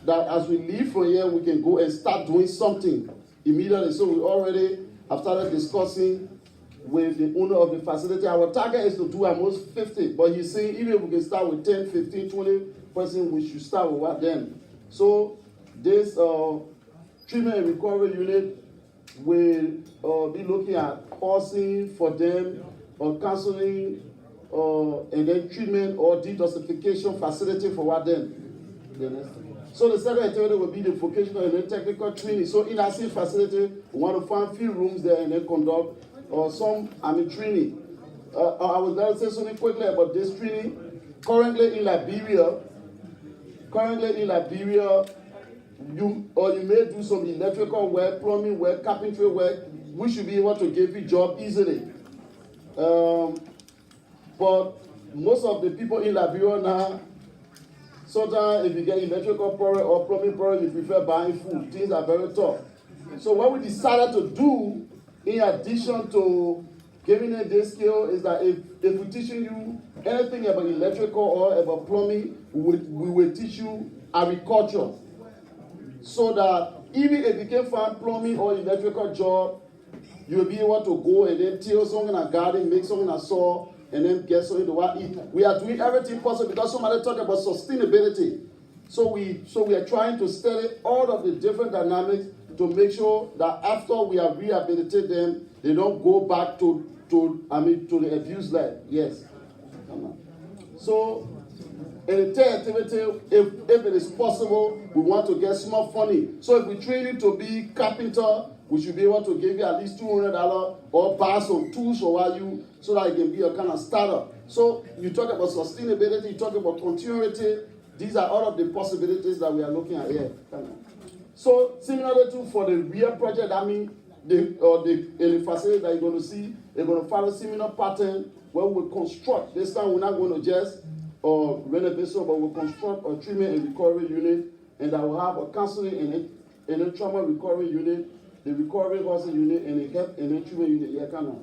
that as we leave from here, we can go and start doing something immediately. So we already have started discussing with the owner of the facility. Our target is to do almost 50, but he's saying even if we can start with 10, 15, 20 person, we should start with what then. So this treatment and recovery unit will be looking at housing for them, counseling, and then treatment or detoxification facility for what then. So the second activity will be the vocational and then technical training. So in that same facility, we want to find few rooms there and then conduct some training. I was going to say something quickly about this training. Currently in Liberia, you may do some electrical work, plumbing work, carpentry work. We should be able to give you job easily. But most of the people in Liberia now, sometimes if you get electrical problem or plumbing problem, you prefer buying food. Things are very tough. So what we decided to do, in addition to giving them this skill, is that if we're teaching you anything about electrical or about plumbing, we will teach you agriculture. So that even if you can find plumbing or electrical job, you'll be able to go and then till something in a garden, make something in a soil, and then get something to eat. We are doing everything possible because somebody talked about sustainability. So we are trying to study all of the different dynamics to make sure that after we have rehabilitated them, they don't go back to the abuse life. Yes. So in the third activity, if it is possible, we want to get small funding. So if we train you to be carpenter, we should be able to give you at least $200 or buy some tools for you so that it can be a kind of startup. So you talk about sustainability, you talk about continuity. These are all of the possibilities that we are looking at here. So similarly to for the real project, in the facility that you're going to see, they're going to follow similar pattern where we construct. This time we're not going to just renovate, but we'll construct a treatment and recovery unit, and that will have a counseling and a trauma recovery unit, the recovery housing unit, and a health and a treatment unit. Yeah, kind of.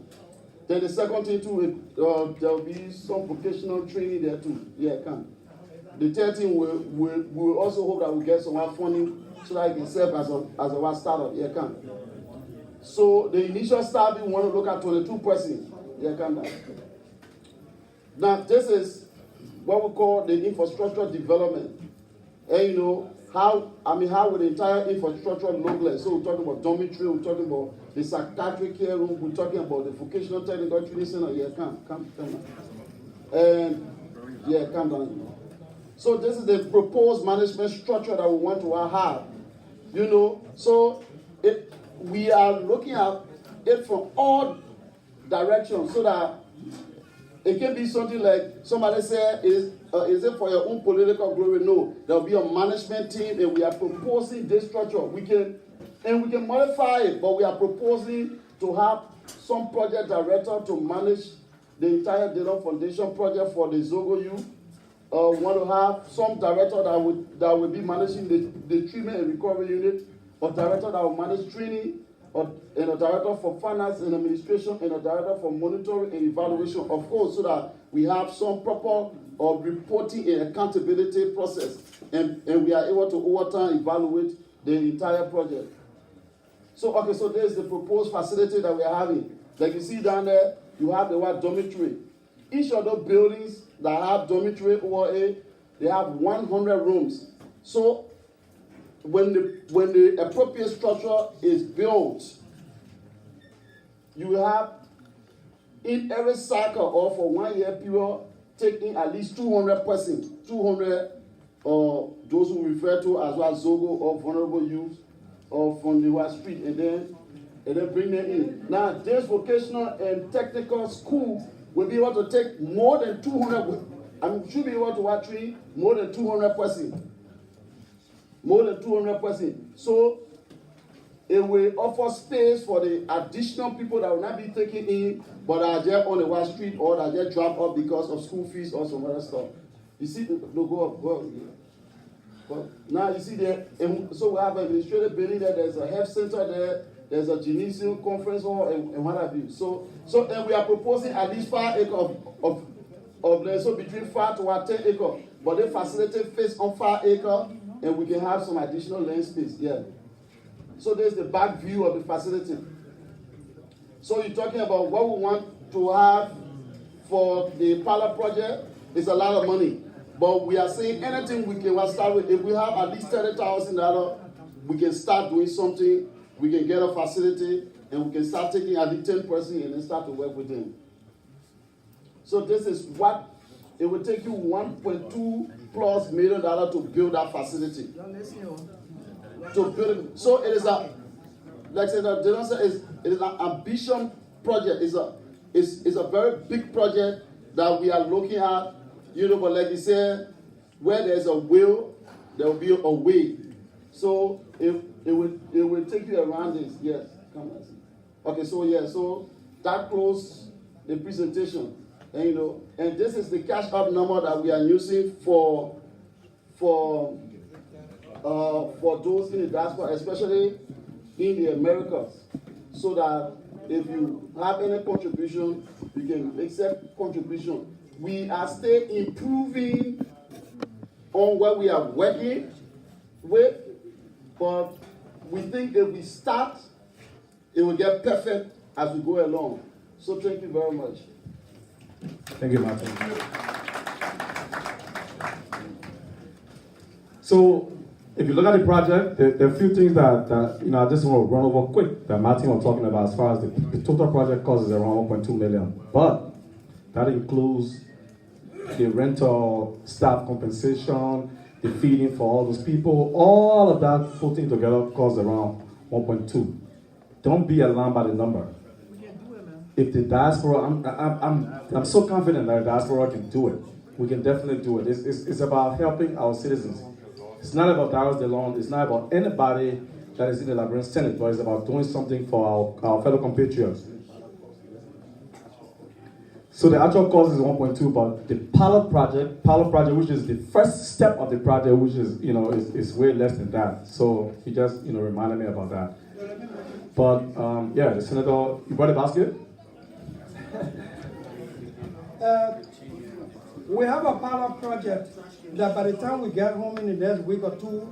Then the second thing too, there will be some vocational training there too. Yeah, kind of. The third thing, we'll also hope that we get some more funding so that it can serve as a startup. Yeah, kind of. So the initial start, we want to look at 22 persons. Yeah, kind of. Now this is what we call the infrastructure development. And you know, how would the entire infrastructure look like? So we're talking about dormitory, we're talking about the psychiatric care room, we're talking about the vocational technical training center. Yeah, come down. And yeah, come down. So this is the proposed management structure that we want to have. You know, so we are looking at it from all directions so that it can be something like somebody said, is it for your own political glory? No. There will be a management team, and we are proposing this structure. We can modify it, but we are proposing to have some project director to manage the entire Dillon Foundation project for the Zogo youth. We want to have some director that will be managing the treatment and recovery unit, a director that will manage training, and a director for finance and administration, and a director for monitoring and evaluation, of course, so that we have some proper reporting and accountability process, and we are able to over time evaluate the entire project. So this is the proposed facility that we are having. Like you see down there, you have the word dormitory. Each of those buildings that have dormitory ORA, they have 100 rooms. So when the appropriate structure is built, you have in every cycle or for 1 year period, take in at least 200 persons, 200 those who refer to as well Zogo or vulnerable youth or from the West Street, and then bring them in. Now, this vocational and technical school will be able to take more than 200, should be able to treat more than 200 persons. More than 200 persons. So, it will offer space for the additional people that will not be taken in, but are there on the West Street or that just drop off because of school fees or some other stuff. You see the logo of God. But now you see there, so we have an administrative building there, there's a health center there, there's a gymnasium conference hall, and what have you. So and we are proposing at least 5 acres of land, so between 5 to 10 acres. But the facility fits on 5 acres, and we can have some additional land space. Yeah. So there's the back view of the facility. So you're talking about what we want to have for the pilot project. It's a lot of money. But we are saying anything we can start with. If we have at least $30,000, we can start doing something. We can get a facility, and we can start taking at least 10 persons and then start to work with them. So this is what it will take you $1.2+ million to build that facility. To build it. So it is a, like I said, it is an ambition project. It's a very big project that we are looking at. You know, but like you said, where there's a will, there will be a way. So it will take you around this. Yes, come on. Okay, so yeah, so that closes the presentation. And you know, and this is the cash up number that we are using for those in the diaspora, especially in the Americas, so that if you have any contribution, you can accept contribution. We are still improving on what we are working with, but we think if we start, it will get perfect as we go along. So thank you very much.
Thank you, Martin. So, if you look at the project, there are a few things that you know, I just want to run over quick that Martin was talking about as far as the total project cost is around 1.2 million. But that includes the rental, staff compensation, the feeding for all those people. All of that putting together costs around 1.2. Don't be alarmed by the number. If the diaspora, I'm so confident that the diaspora can do it. We can definitely do it. It's about helping our citizens. It's not about Lrtn. It's not about anybody that is in the Liberian Senate, but it's about doing something for our fellow compatriots. So the actual cost is 1.2, but the pilot project, which is the first step of the project, which is, you know, is way less than that. So he just, you know, reminded me about that. But yeah, the senator, you brought a basket?
We have a pilot project that by the time we get home in the next week or two,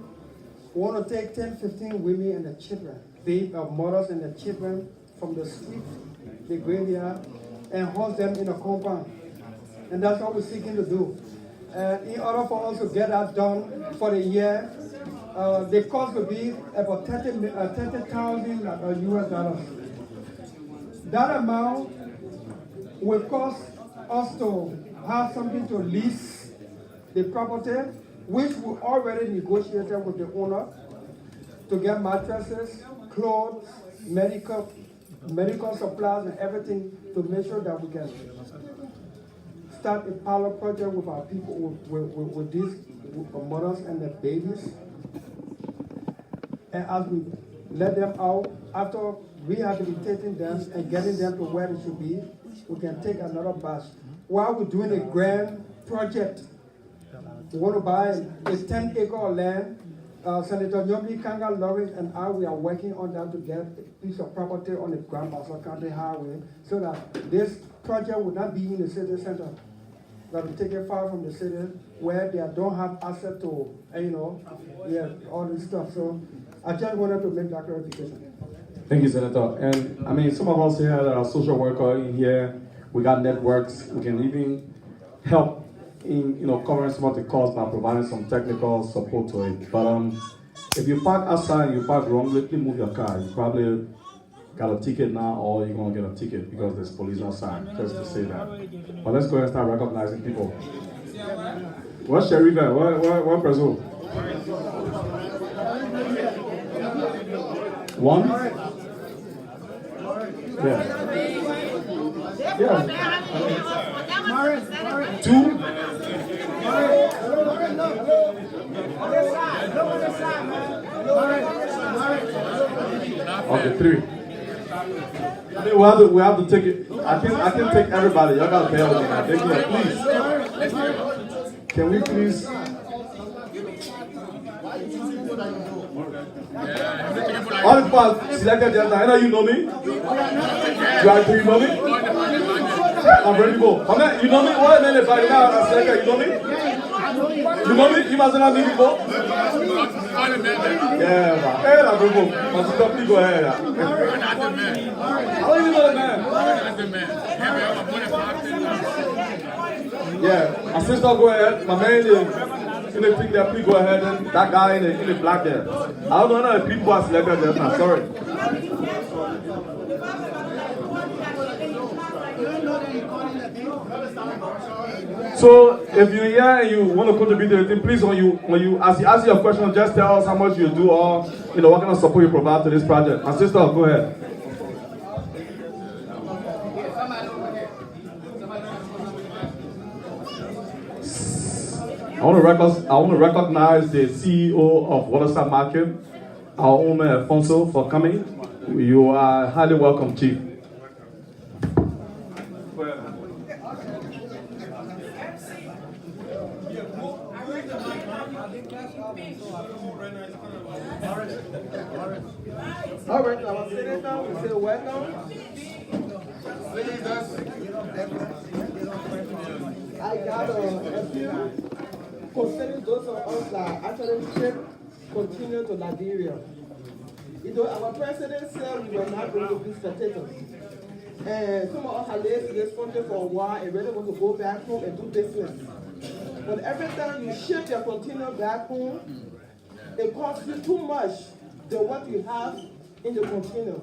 we want to take 10, 15 women and the children, mothers and the children from the street, the graveyard, and house them in a compound. And that's what we're seeking to do. In order for us to get that done for the year, the cost will be about $30,000 US. That amount will cost us to have something to lease the property, which we already negotiated with the owner to get mattresses, clothes, medical supplies, and everything to make sure that we can start a pilot project with our people, with these mothers and the babies. And as we let them out, after rehabilitating them and getting them to where they should be, we can take another batch. While we're doing a grand project, we want to buy a 10-acre land. Senator Nyomi Kanga Lrtn and I, we are working on that to get a piece of property on the Grand Bassa County Highway so that this project will not be in the city center. That will take it far from the city where they don't have access to, you know, all this stuff. So I just wanted to make that clarification.
Thank you, Senator. And I mean, some of us here that are social workers in here, we got networks. We can even help in, you know, covering some of the costs by providing some technical support to it. But if you park outside and you park wrongly, please move your car. You probably got a ticket now or you're going to get a ticket because there's police outside, just to say that. But let's go ahead and start recognizing people. What's Sheriff at? What person? One? Yeah. Yeah. Two? Okay, three. We have to take it. I can take everybody. Y'all gotta bear with me now. Please. Can we please? All the people selected just now. I know you know me. Do you know me? I'm ready to go. Come on, you know me? What a minute, buddy. Now I'm selected. You know me? You know me? You must not meet me before. Yeah, man. Hey, I'm going to go. Please go ahead. I don't even know the man. Yeah, my sister, go ahead. My man in the thing there, please go ahead. And that guy in the black there. I don't know if people are selected there. I'm sorry. So if you're here and you want to contribute to anything, please when you as you ask your question, just tell us how much you do or what kind of support you provide to this project. My sister, go ahead. I want to recognize the CEO of Waterside Market, our owner Alfonso, for coming. You are highly welcome, Chief.
All right, our senator, we say welcome. I got a few concerning those of us that actually ship continue to Liberia. Our president said we were not going to be spectators. And some of us have laid this country for a while and really want to go back home and do business. But every time you ship your container back home, it costs you too much than what you have in the container.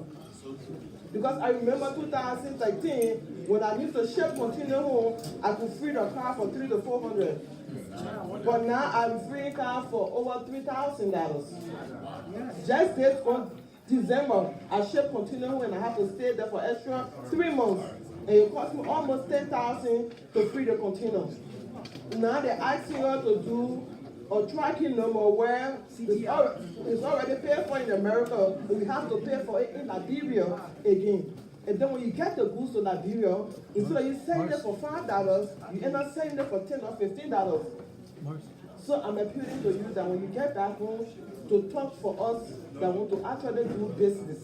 Because I remember 2013, when I used to ship container home, I could free the car for $300 to $400. But now I'm freeing car for over $3,000. Just this on December, I shipped container home and I have to stay there for extra 3 months. And it cost me almost $10,000 to free the container. Now they're asking us to do a tracking number where it's already paid for in America, but we have to pay for it in Liberia again. And then when you get the goods to Liberia, instead of you selling it for $5, you end up selling it for $10 or $15. So I'm appealing to you that when you get back home, to talk for us that want to actually do business.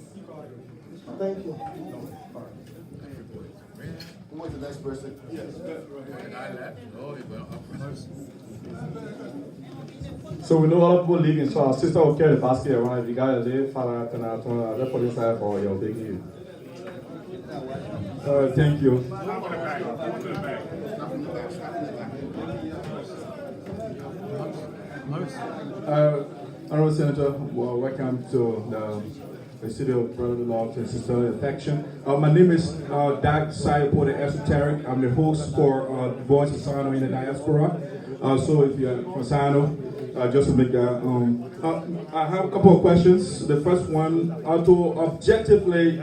Thank you.
Who was the next person? Yes.
So we know a lot of people leaving, so our sister will carry the basket around. If you guys leave, Father, can I put inside for your big you. Thank you. Honorable Senator, welcome to the city of Brotherly Love and Sister Affection. My name is Dag Sayopo, Esoteric. I'm the host for Voice of Sano in the Diaspora. So if you're from Sano, just to make that, I have a couple of questions. The first one, to objectively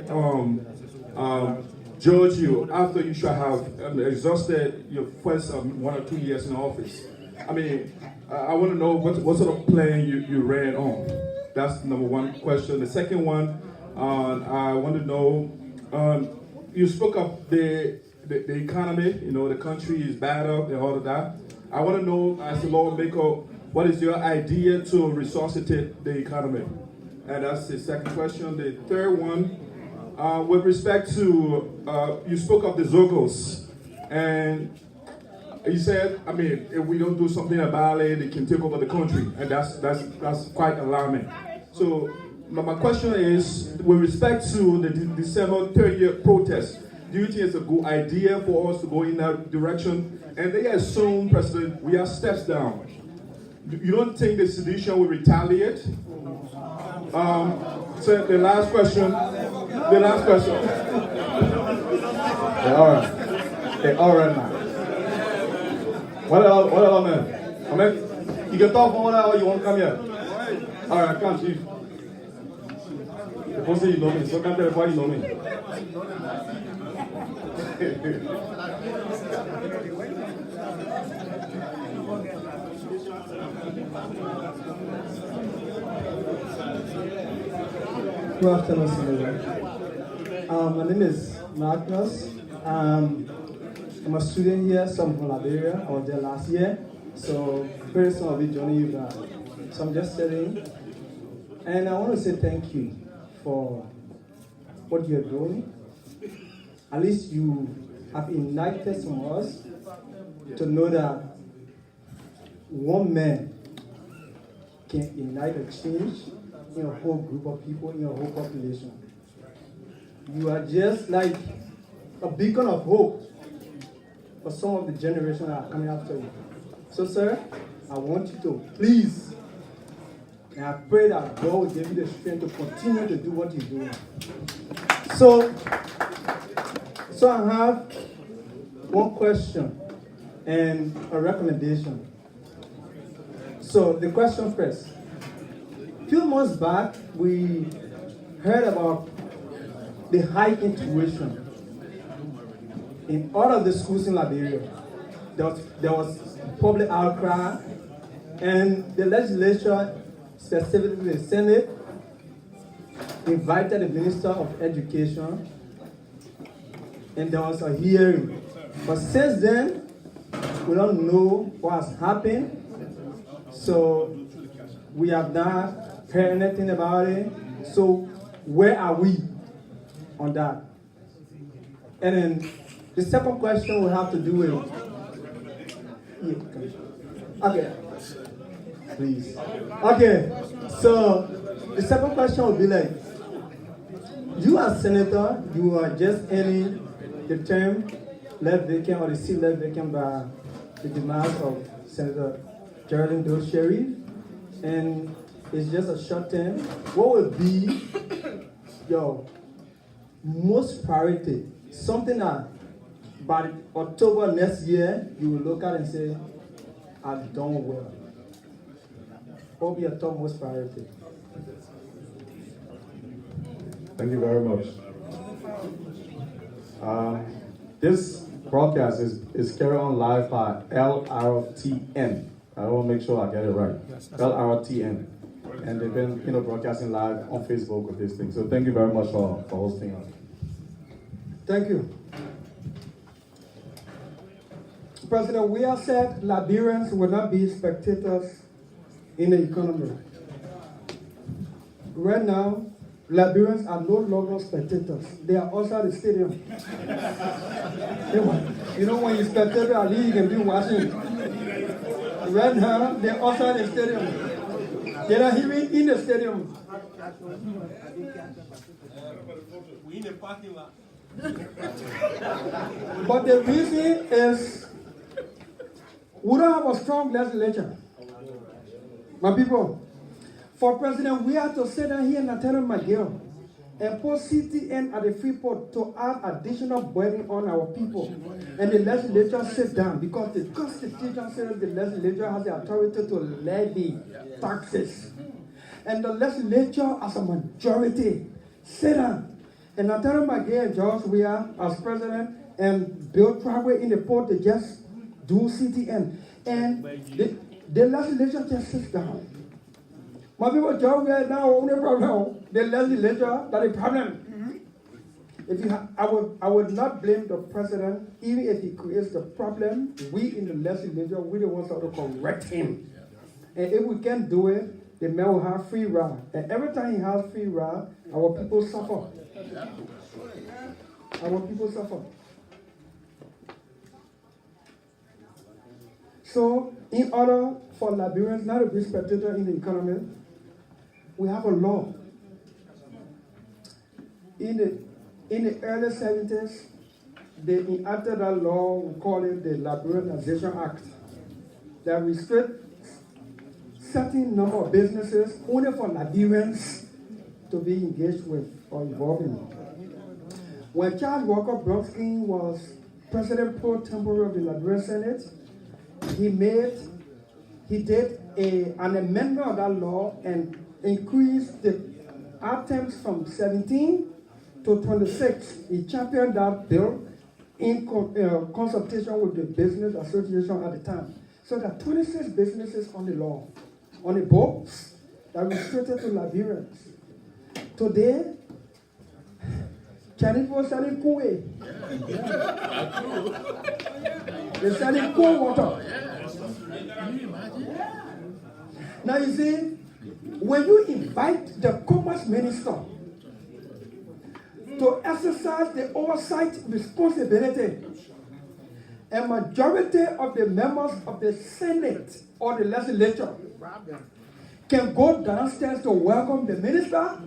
judge you after you should have exhausted your first 1 or 2 years in office. I mean, I want to know what sort of plan you ran on. That's number one question. The second one, I want to know, you spoke of the economy, the country is bad up and all of that. I want to know, as a lawmaker, what is your idea to resuscitate the economy? And that's the second question. The third one, with respect to, you spoke of the Zogos, and you said, I mean, if we don't do something about it, they can take over the country, and that's quite alarming. So my question is, with respect to the December 30th protest, do you think it's a good idea for us to go in that direction? And they assume, President, we are steps down. You don't think the sedition will retaliate? So the last question. The last question. They're all right. They're all right now. What else, man? I mean, you can talk for one hour or you won't come here. All right, come, Chief. People say you know me, so come tell everybody you know me.
Good afternoon, Senator. My name is Magnus. I'm a student here, so I'm from Liberia. I was there last year, so very soon I'll be joining you guys. So I'm just studying, and I want to say thank you for what you're doing. At least you have united some of us to know that one man can ignite a change in a whole group of people, in a whole population. You are just like a beacon of hope for some of the generation that are coming after you. So, sir, I want you to please, and I pray that God will give you the strength to continue to do what you're doing. So I have one question and a recommendation. So the question first. A few months back, we heard about the high intuition in all of the schools in Liberia. There was public outcry, and the legislature, specifically the Senate, invited the Minister of Education, and there was a hearing. But since then, we don't know what has happened, so we have not heard anything about it. So where are we on that? And then the second question will have to do with, okay, please. Okay, so the second question will be like, you as senator, you are just ending the term left vacant or the seat left vacant by the demise of Senator Geraldine Doe Sherry, and it's just a short term. What would be your most priority? Something that by October next year, you will look at and say, I've done well. What will be your top most priority?
Thank you very much. This broadcast is carried on live by Lrtn. I want to make sure I get it right. Lrtn. And they've been, broadcasting live on Facebook with this thing. So thank you very much for hosting us.
Thank you. President, we have said Liberians will not be spectators in the economy. Right now, Liberians are no longer spectators. They are outside the stadium. When you spectate a league, you can be watching. Right now, they're outside the stadium. They're not even in the stadium.
We in the parking lot.
But the reason is we don't have a strong legislature. My people, for president, we have to sit down here in Lrtn McGill and put CTN at the Freeport to add additional burden on our people. And the legislature sit down because the Constitution says the legislature has the authority to levy taxes. And the legislature as a majority sit down. And Lrtn McGill and George, we are as president, and Bill Tragway in the port to just do CTN. And the legislature just sits down. My people, George, we are now only problem. The legislature, that is the problem. I would not blame the president, even if he creates the problem. We in the legislature, we the ones that will correct him. And if we can't do it, the man will have free ride. And every time he has free ride, our people suffer. Our people suffer. So, in order for Liberians not to be spectators in the economy, we have a law. In the early 70s, they enacted that law, we call it the Liberalization Act, that restricts certain number of businesses only for Liberians to be engaged with or involved in. When Charles Walker Bronsky was president pro tempore of the Liberian Senate, he did an amendment of that law and increased the items from 17 to 26. He championed that bill in consultation with the business association at the time. So there are 26 businesses on the law, on the books, that are restricted to Liberians. Today, Chinese people selling Kool-Aid. They're selling cold water. Now you see, when you invite the commerce minister to exercise the oversight responsibility, a majority of the members of the Senate or the legislature can go downstairs to welcome the minister.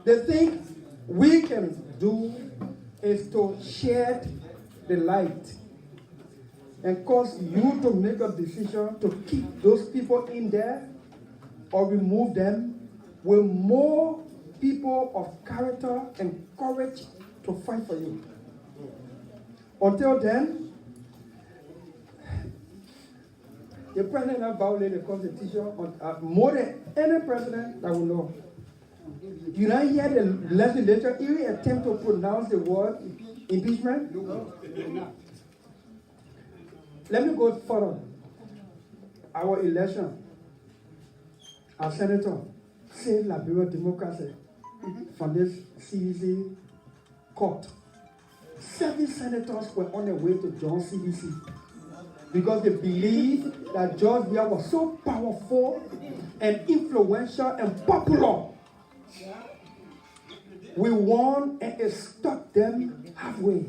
The thing we can do is to shed the light and cause you to make a decision to keep those people in there or remove them with more people of character and courage to fight for you. Until then, the president has violated the Constitution more than any president that we know. You don't hear the legislature even attempt to pronounce the word impeachment? Let me go further. Our election, our senator, saved Liberia democracy from this CDC court. 7 senators were on their way to join CDC because they believed that George Weah was so powerful and influential and popular. We won and it stopped them halfway.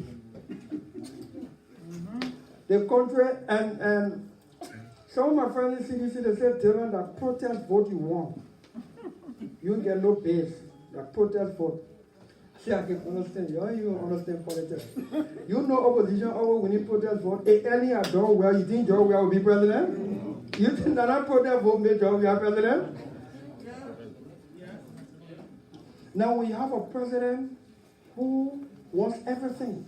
The country, and some of my friends in CDC, they said, Dylan, that protest vote you won. You get no base. That protest vote. See, I can understand. You don't understand politics. You know opposition over winning protest vote. Earlier, George Weah, you think George Weah will be president? You think that protest vote made George Weah president? Now we have a president who wants everything.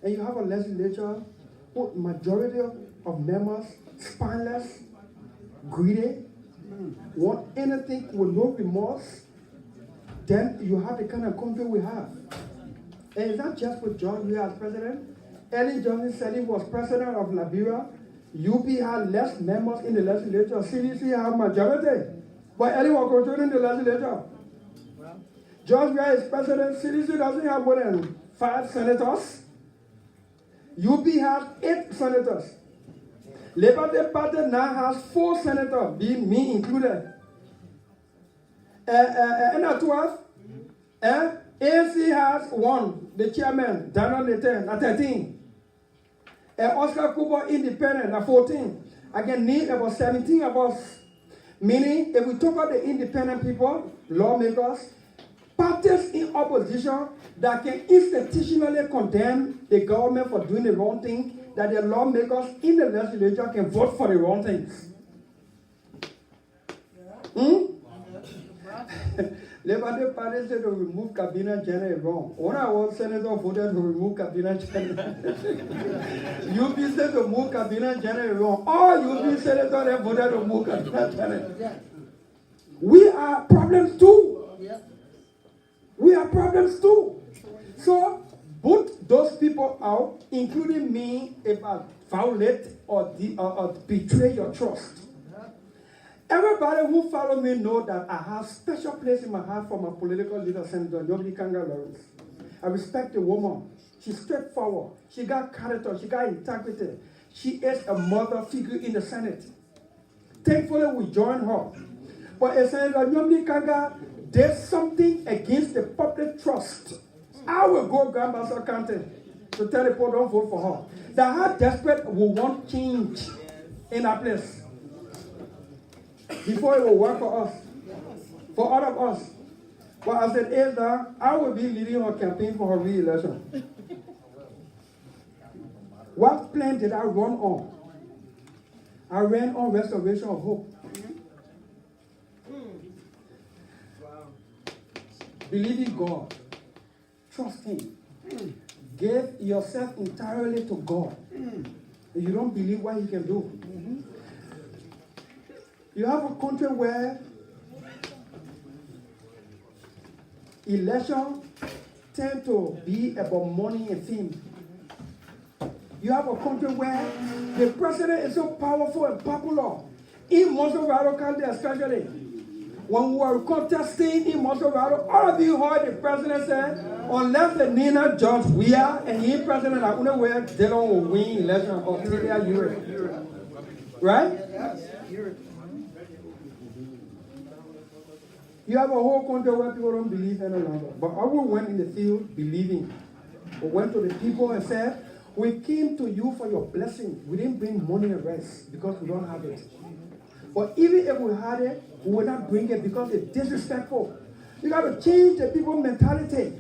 And you have a legislature who majority of members, spineless, greedy, want anything with no remorse. Then you have the kind of country we have. And it's not just with George Weah as president. Ellen Johnson said he was president of Liberia. UP had less members in the legislature. CDC had majority. But Ellen was controlling the legislature. George Weah is president. CDC doesn't have more than 5 senators. UP has 8 senators. Liberty Party now has 4 senators, being me included. And at 12, ANC has 1, the chairman, Daniel Lrtn, at 13. Oscar Cooper, independent, at 14. I can need about 17 of us. Meaning, if we talk about the independent people, lawmakers, parties in opposition that can institutionally condemn the government for doing the wrong thing, that the lawmakers in the legislature can vote for the wrong things. Liberty Party said to remove Cabinet General wrong. When I was senator voted to remove Cabinet General. UP said to move Cabinet General wrong. All UP senators have voted to move Cabinet General. We are problems too. We are problems too. So put those people out, including me, if I violate or betray your trust. Everybody who follow me know that I have special place in my heart for my political leader, Senator Kanga Lawrence. I respect the woman. She's straightforward. She got character. She got integrity. She is a mother figure in the Senate. Thankfully, we joined her. But if Senator Kanga did something against the public trust, I will go Gambasa County to tell the people don't vote for her. That how desperate we want change in our place. Before it will work for us, for all of us. But as an elder, I will be leading her campaign for her re-election. What plan did I run on? I ran on restoration of hope.
Believe in God. Trust Him. Give yourself entirely to God. If you don't believe what He can do. You have a country where elections tend to be about money and fame. You have a country where the president is so powerful and popular. In Monserrado County especially, when we were contesting in Monserrado, all of you heard the president say, unless the Nina George Weah and he president are unaware, they don't win election or Australia, Europe. Right? You have a whole country where people don't believe any longer. But I went in the field believing. We went to the people and said, we came to you for your blessing. We didn't bring money and rest because we don't have it. But even if we had it, we would not bring it because it's disrespectful. You got to change the people's mentality,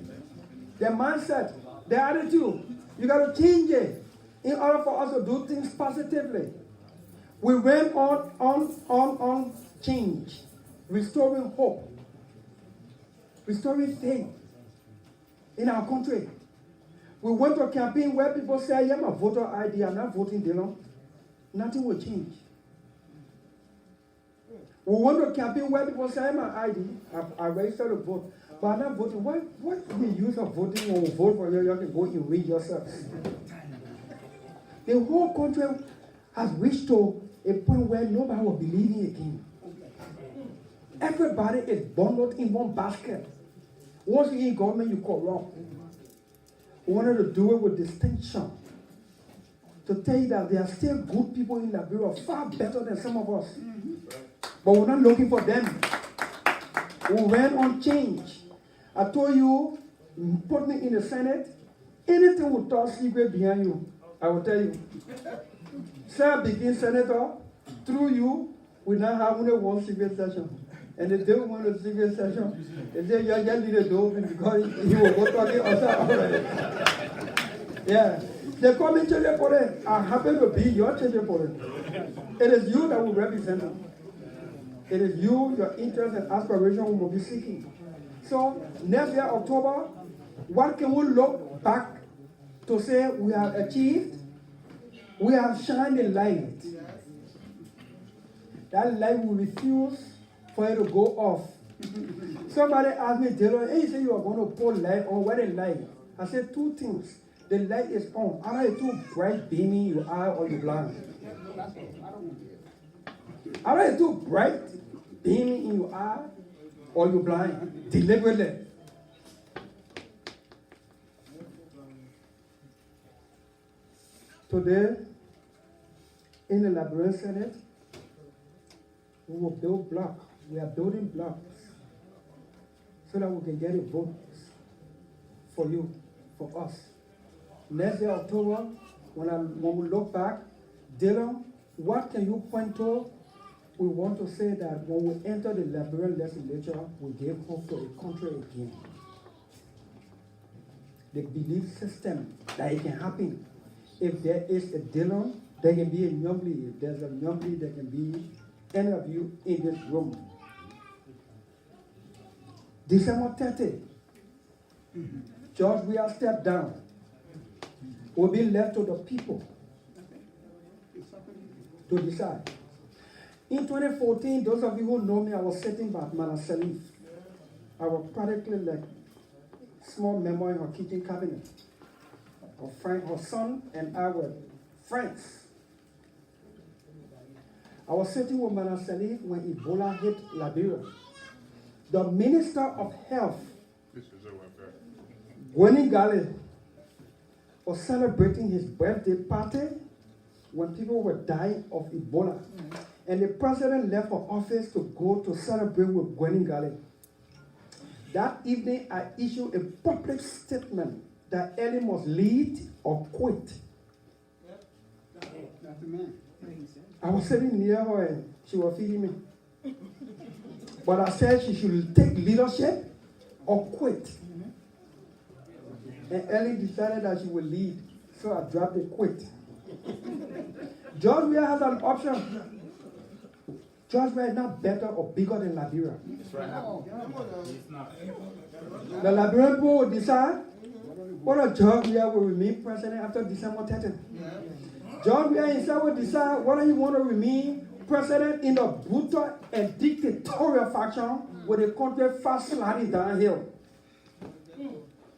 their mindset, their attitude. You got to change it in order for us to do things positively. We went on change, restoring hope, restoring faith in our country. We went to a campaign where people say, yeah, my voter ID, I'm not voting Dillon. Nothing will change. We went to a campaign where people say, my ID, I registered to vote, but I'm not voting. What's the use of voting when we vote for you? You can go and read yourself. The whole country has reached to a point where nobody will believe in again. Everybody is bundled in one basket. Once you're in government, you corrupt. We wanted to do it with distinction. To tell you that there are still good people in Liberia, far better than some of us. But we're not looking for them. We went on change. I told you, put me in the Senate, anything will talk secret behind you. I will tell you. Say I became senator, through you, we now have only one secret session. And the day we went to the secret session, they said, you just need a door because he will go talking outside already. Yeah. They call me Chile Pore. I happen to be your Chile Pore. It is you that will represent them. It is you, your interest and aspiration we will be seeking. So, next year, October, what can we look back to say we have achieved? We have shined a light. That light will refuse for it to go off. Somebody asked me, Dillon, hey, you say you are going to put light on. What is light? I said two things. The light is on. Either it's too bright, beaming your eye, or you're blind. Either it's too bright, beaming in your eye, or you're blind, deliberately. Today, in the Lrtn Senate, we will build blocks. We are building blocks so that we can get a vote for you, for us. Next year, October, when we look back, Dillon, what can you point to? We want to say that when we enter the Liberian legislature, we gave hope to a country again. The belief system that it can happen. If there is a Dillon, there can be a Nyongli. If there's a Nyongli, there can be any of you in this room. December 30, George Weah stepped down. Will be left to the people to decide. In 2014, those of you who know me, I was sitting by Manassalif. I was practically like small member in her kitchen cabinet. Her son and I were friends. I was sitting with Manassalif when Ebola hit Liberia. The Minister of Health, Gwenny Gale, was celebrating his birthday party when people were dying of Ebola. And the president left for office to go to celebrate with Gwenny Gale. That evening, I issued a public statement that Ellie must lead or quit. I was sitting near her and she was feeding me. But I said she should take leadership or quit. And Ellie decided that she would lead, so I dropped the quit. George Weah has an option. Georgia is not better or bigger than Liberia.
It's not.
The Liberian people will decide whether Georgia will remain president after December 30th. Georgia himself will decide whether he want to remain president in a brutal and dictatorial faction with the country fast sliding downhill.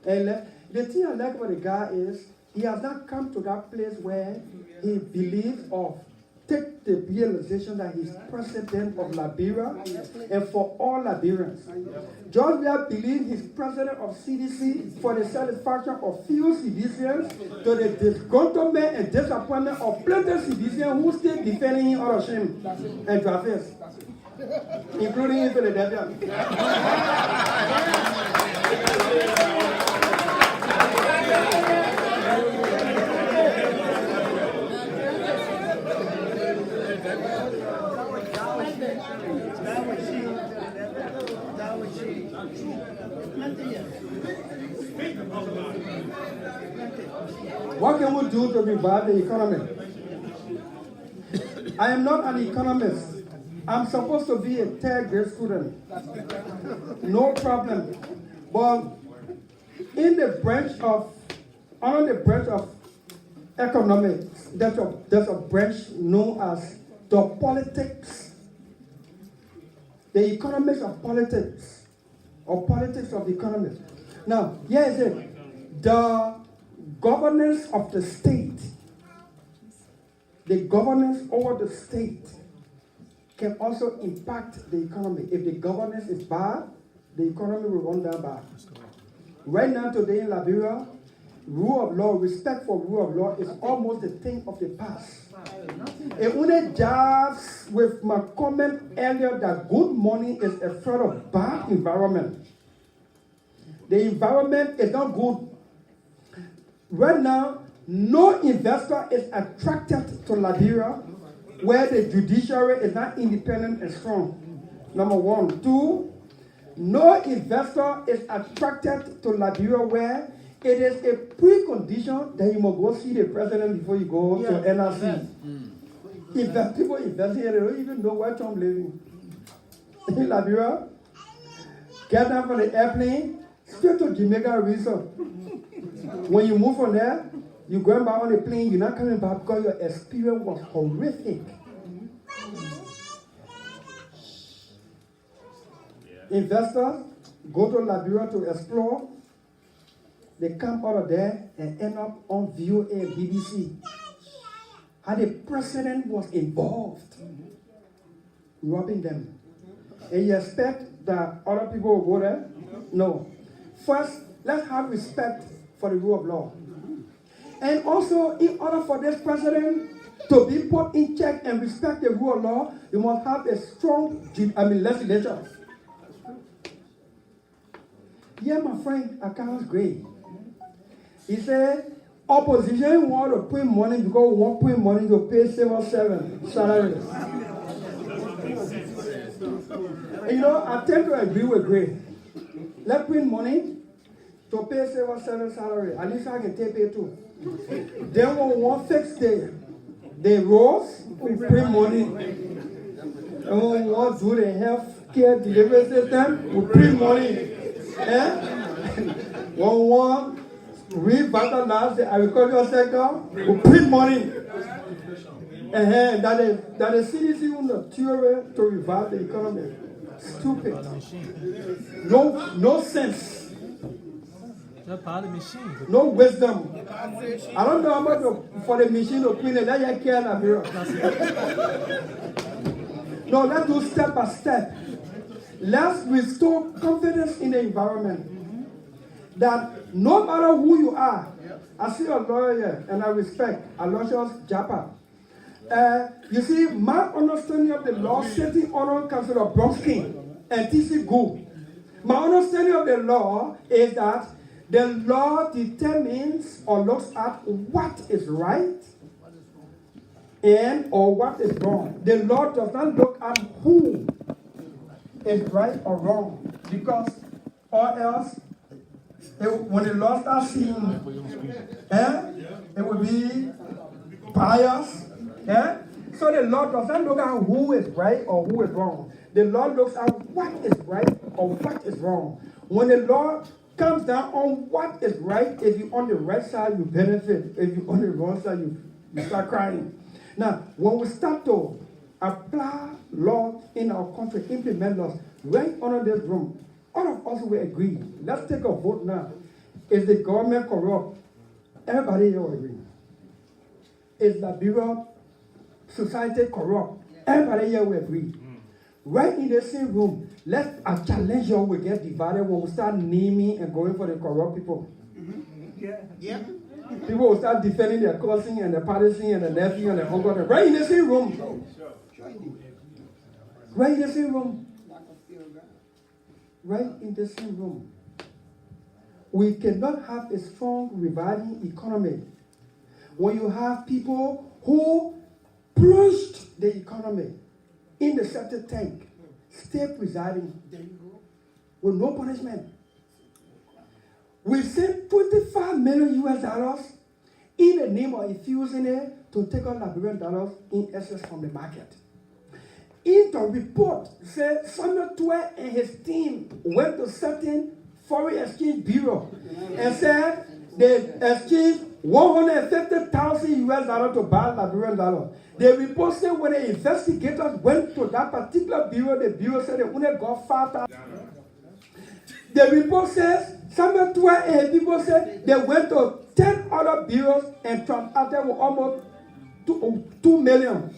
And the thing I like about the guy is he has not come to that place where he believes or take the realization that he's president of Liberia and for all Liberians. George Weah believes he's president of CDC for the satisfaction of few citizens to the disgruntlement and disappointment of plenty citizens who still defending him out of shame and traffic, including in Philadelphia. What can we do to revive the economy? I am not an economist. I'm supposed to be a third grade student. No problem. But in the branch of, under the branch of economics, there's a branch known as the politics, the economics of politics, or politics of the economy. Now, here is it. The governance of the state, the governance over the state can also impact the economy. If the governance is bad, the economy will run down bad. Right now, today in Liberia, rule of law, respect for rule of law is almost a thing of the past. It only jives with my comment earlier that good money is a threat of bad environment. The environment is not good. Right now, no investor is attracted to Liberia where the judiciary is not independent and strong. Number one. Two, no investor is attracted to Liberia where it is a precondition that you must go see the president before you go to NRC. If people invest here, they don't even know where Trump living. In Liberia, get down from the airplane, straight to Jamaica Resort. When you move from there, you're going back on the plane, you're not coming back because your experience was horrific. Investors go to Liberia to explore. They come out of there and end up on VOA and BBC. How the president was involved, robbing them. And you expect that other people will go there? No. First, let's have respect for the rule of law. And also, in order for this president to be put in check and respect the rule of law, you must have a strong legislature. Yeah, my friend, Account's great. He said, opposition want to print money because we want to print money to pay civil servant salaries. And you know, I tend to agree with Gray. Let's print money to pay civil servant salary. At least I can take it too. Then we want to fix the roads, we print money. And we want to do the health care delivery system, we print money. We want revitalize the agricultural sector, we print money. And that the CDC on the theory to revive the economy. Stupid. No sense. No wisdom. I don't know how much for the machine to clean it. That you can't have here. No, let's do step by step. Let's restore confidence in the environment. That no matter who you are, I see a lawyer here, and I respect Aloysius Japa. You see, my understanding of the law sitting under Councilor Bronsky and TC Gu, my understanding of the law is that the law determines or looks at what is right and or what is wrong. The law does not look at who is right or wrong, because or else when the law starts seeing, it will be biased. So the law does not look at who is right or who is wrong. The law looks at what is right or what is wrong. When the law comes down on what is right, if you're on the right side, you benefit. If you're on the wrong side, you start crying. Now, when we start to apply law in our country, implement laws, right under this room, all of us will agree. Let's take a vote now. Is the government corrupt? Everybody here will agree. Is Liberia society corrupt? Everybody here will agree. Right in the same room, let a challenge you will get divided when we start naming and going for the corrupt people.
Yeah.
People will start defending their cousin and their partisan and their nephew and their uncle. Right in the same room. Right in the same room. Right in the same room. We cannot have a strong reviving economy when you have people who plunged the economy in the septic tank, stay presiding with no punishment. We sent $25 million in the name of infusing it to take out Liberian dollars in excess from the market. In the report, said Samuel Twe and his team went to certain foreign exchange bureau and said they exchanged $150,000 to buy Liberian dollars. The report said when the investigators went to that particular bureau, the bureau said they only got 5,000. The report says Samuel Twe and his people said they went to 10 other bureaus and transacted with almost 2 million.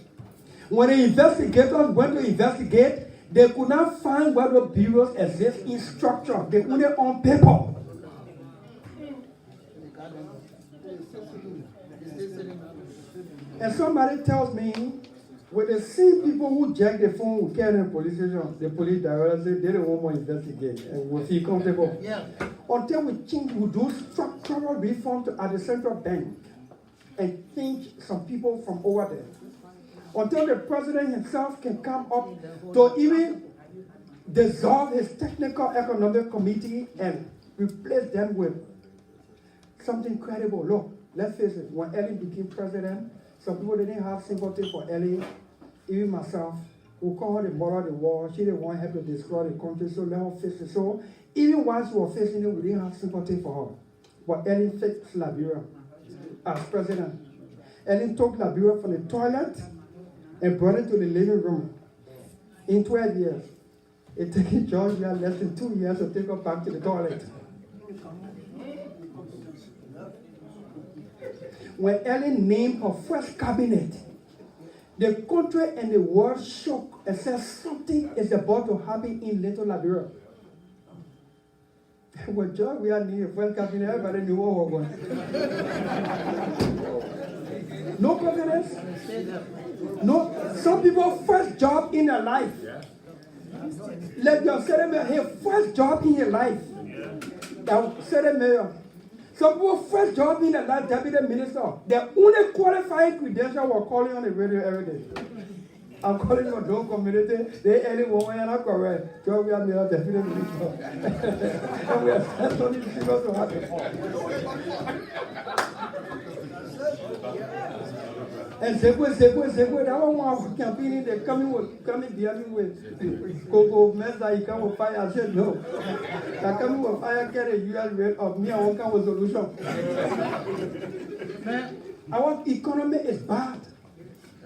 When the investigators went to investigate, they could not find where the bureaus exist in structure. They only on paper. And somebody tells me, with the same people who jack the phone with carrying police station, the police director say they don't want more investigate and we feel comfortable. Yeah. Until we change, we do structural reform at the central bank and change some people from over there. Until the president himself can come up to even dissolve his technical economic committee and replace them with something credible. Look, let's face it, when Ellen became president, some people didn't have sympathy for Ellen. Even myself, we call her the mother of the war. She didn't want her to destroy the country, so let her face it. So even while she was facing it, we didn't have sympathy for her. But Ellen fixed Liberia as president. Ellen took Liberia from the toilet and brought it to the living room in 12 years. It took Georgia less than 2 years to take her back to the toilet. When Ellen named her first cabinet, the country and the world shook and said something is about to happen in Little Liberia. When George we are near first cabinet, everybody knew what was going. No confidence. No. Some people first job in their life. Let your city mayor his first job in your life. City mayor. Some people first job in their life, deputy minister. The only qualifying credential was calling on the radio every day. I'm calling your Dome community. They any woman are not correct. So we are the deputy minister. And we are sending these people to happen. And Zegwe, that one campaigning, they coming behind me with Coco Mesa, he come with fire. I said, no. They're coming with fire, get a US rate of me, I won't come with solution. Our economy is bad.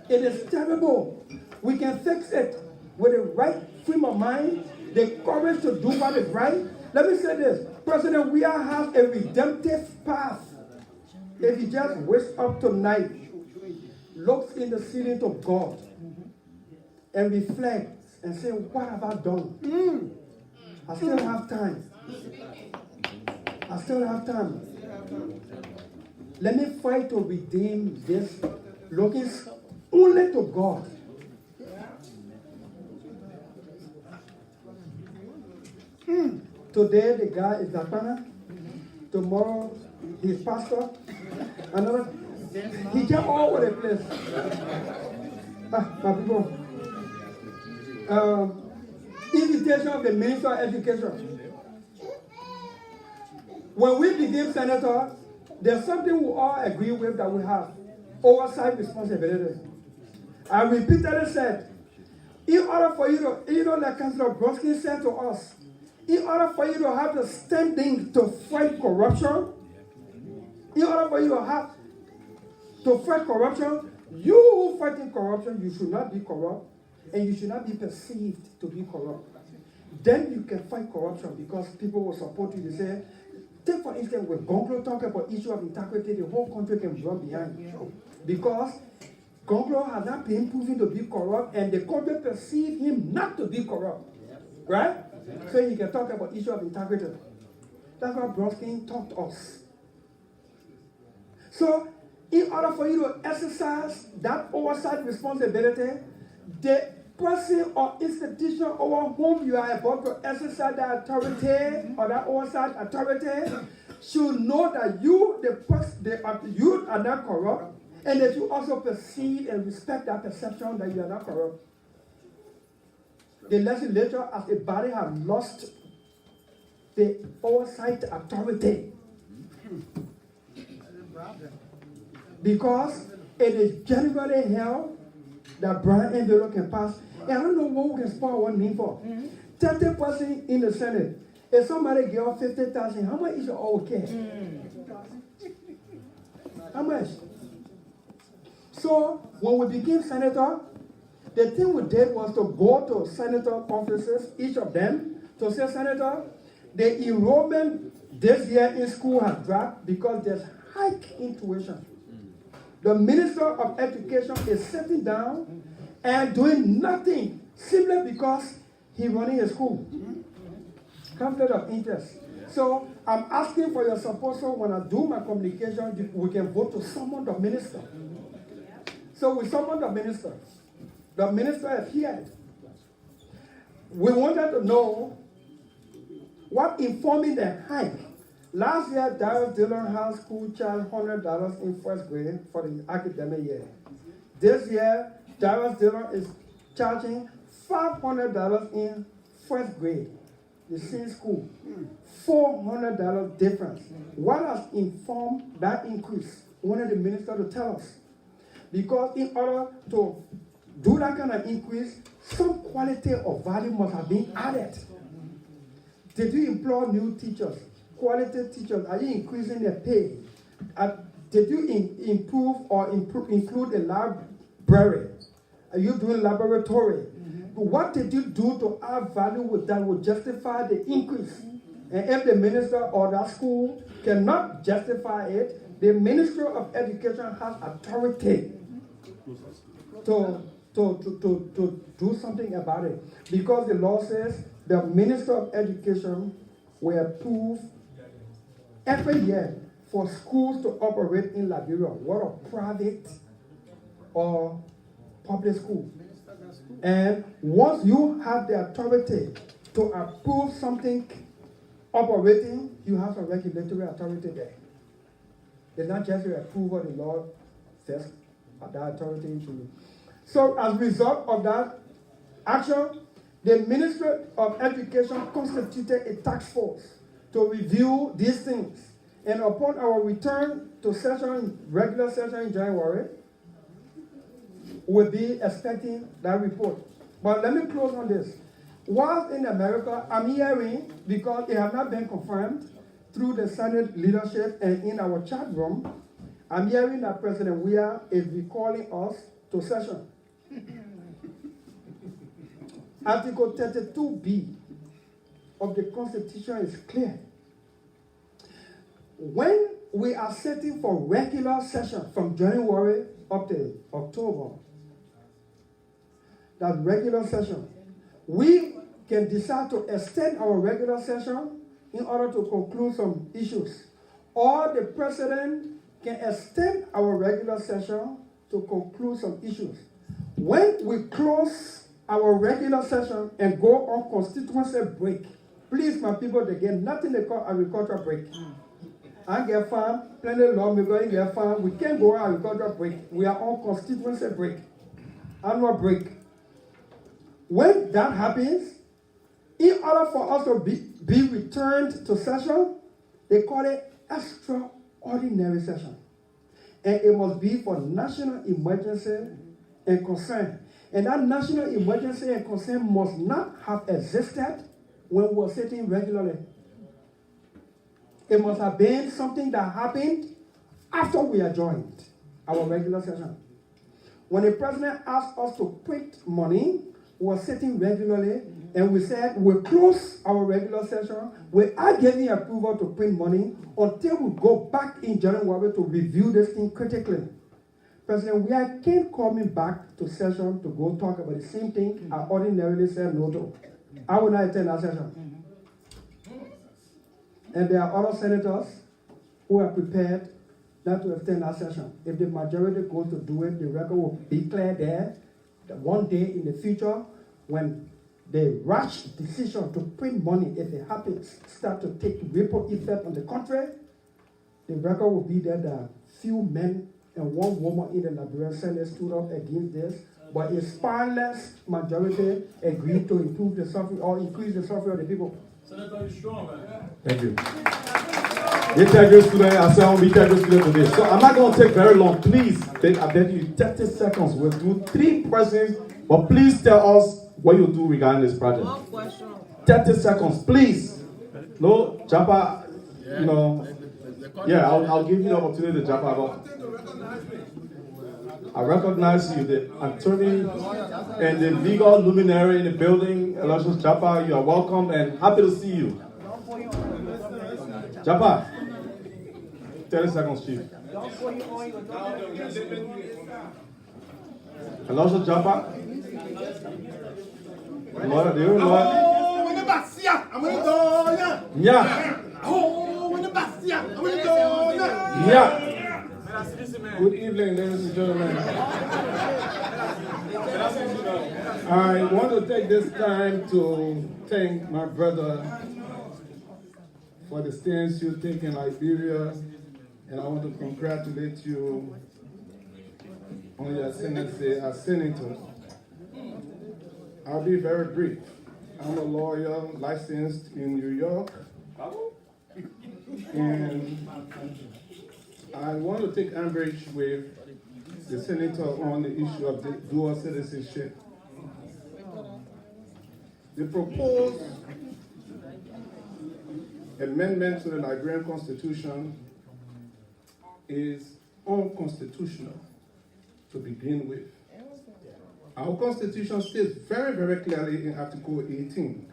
It is terrible. We can fix it with the right frame of mind, the courage to do what is right. Let me say this. President, we have a redemptive path. If you just wake up tonight, looks in the ceiling to God and reflects and say, what have I done? I still have time. I still have time. Let me fight to redeem this, looking only to God. Today the guy is Lrtn. Tomorrow he's pastor. Another. He jump all over the place. My people. Invitation of the Minister of Education. When we became senator, there's something we all agree with that we have. Oversight responsibility. I repeatedly said, in order for you to, like Councillor Brodsky said to us, in order for you to have the standing to fight corruption, in order for you to have to fight corruption, you who fighting corruption, you should not be corrupt, and you should not be perceived to be corrupt. Then you can fight corruption because people will support you. They say, take for instance, when Gonglo talk about issue of integrity, the whole country can run behind you. Because Gonglo has not been proven to be corrupt, and the country perceive him not to be corrupt. Right? So he can talk about issue of integrity. That's what Brodsky taught us. So, in order for you to exercise that oversight responsibility, the person or institution over whom you are about to exercise that authority or that oversight authority should know that you are not corrupt, and that you also perceive and respect that perception that you are not corrupt. The legislature as a body have lost the oversight authority. Because it is generally held that Brian Envelope can pass. And I don't know what we can spot one name for. 30% in the Senate. If somebody give up 50,000, how much is it okay? How much? So when we became senator, the thing we did was to go to senator offices, each of them, to say, Senator, the enrollment this year in school has dropped because there's hike in tuition. The Minister of Education is sitting down and doing nothing simply because he's running a school. Conflict of interest. So I'm asking for your support so when I do my communication, we can vote to summon the minister. So we summon the minister. The minister appeared. We wanted to know what informing the hike. Last year, Darius Dillon High School charged $100 in first grade for the academic year. This year, Darius Dillon is charging $500 in first grade. The same school. $400 difference. What has informed that increase? We wanted the minister to tell us. Because in order to do that kind of increase, some quality or value must have been added. Did you employ new teachers? Quality teachers, are you increasing their pay? Did you improve or include a library? Are you doing laboratory? What did you do to add value that would justify the increase? And if the minister or that school cannot justify it, the Ministry of Education has authority to do something about it. Because the law says the Minister of Education will approve every year for schools to operate in Liberia, whether private or public school. And once you have the authority to approve something operating, you have a regulatory authority there. It's not just your approval, the law says that authority to you. So as a result of that action, the Ministry of Education constituted a task force to review these things. And upon our return to session, regular session in January, we'll be expecting that report. But let me close on this. Whilst in America, I'm hearing, because it has not been confirmed through the Senate leadership and in our chat room, I'm hearing that President Weah is recalling us to session. Article 32B of the Constitution is clear. When we are setting for regular session from January up to October, that regular session, we can decide to extend our regular session in order to conclude some issues. Or the president can extend our regular session to conclude some issues. When we close our regular session and go on constituency break, please, my people, they get nothing they call agricultural break. I get farm, plenty of lawmakers get farm. We can't go on agricultural break. We are on constituency break, annual break. When that happens, in order for us to be returned to session, they call it extraordinary session. And it must be for national emergency and concern. And that national emergency and concern must not have existed when we were sitting regularly. It must have been something that happened after we adjourned our regular session. When the president asked us to print money, we were sitting regularly, and we said we'll close our regular session without getting approval to print money until we go back in January to review this thing critically. President, we are keep coming back to session to go talk about the same thing I ordinarily said no to. I will not attend that session. And there are other senators who are prepared not to attend that session. If the majority goes to do it, the record will be clear there that one day in the future, when the rash decision to print money, if it happens, start to take ripple effect on the country, the record will be there that few men and one woman in the Liberian Senate stood up against this, but a spineless majority agreed to improve the suffering or increase the suffering of the people.
Senator, you're strong, man.
Thank you. Integral student, I say I'm integral student today. So I'm not going to take very long. Please, I beg you, 30 seconds. We'll do 3 questions, but please tell us what you do regarding this project. 30 seconds, please. No, Japa, you know. Yeah, I'll give you the opportunity to Japa. I recognize you, the attorney and the legal luminary in the building, Elections Japa. You are welcome and happy to see you. Japa, 30 seconds, Chief. Elections Japa. Lawyer, do you lawyer? Yeah. Yeah.
Good evening, ladies and gentlemen. I want to take this time to thank my brother for the stance you take in Liberia, and I want to congratulate you on your ascendancy as senator. I'll be very brief. I'm a lawyer licensed in New York, and I want to take umbrage with the senator on the issue of the dual citizenship. The proposed amendment to the Liberian Constitution is unconstitutional to begin with. Our Constitution states very, very clearly in Article 18,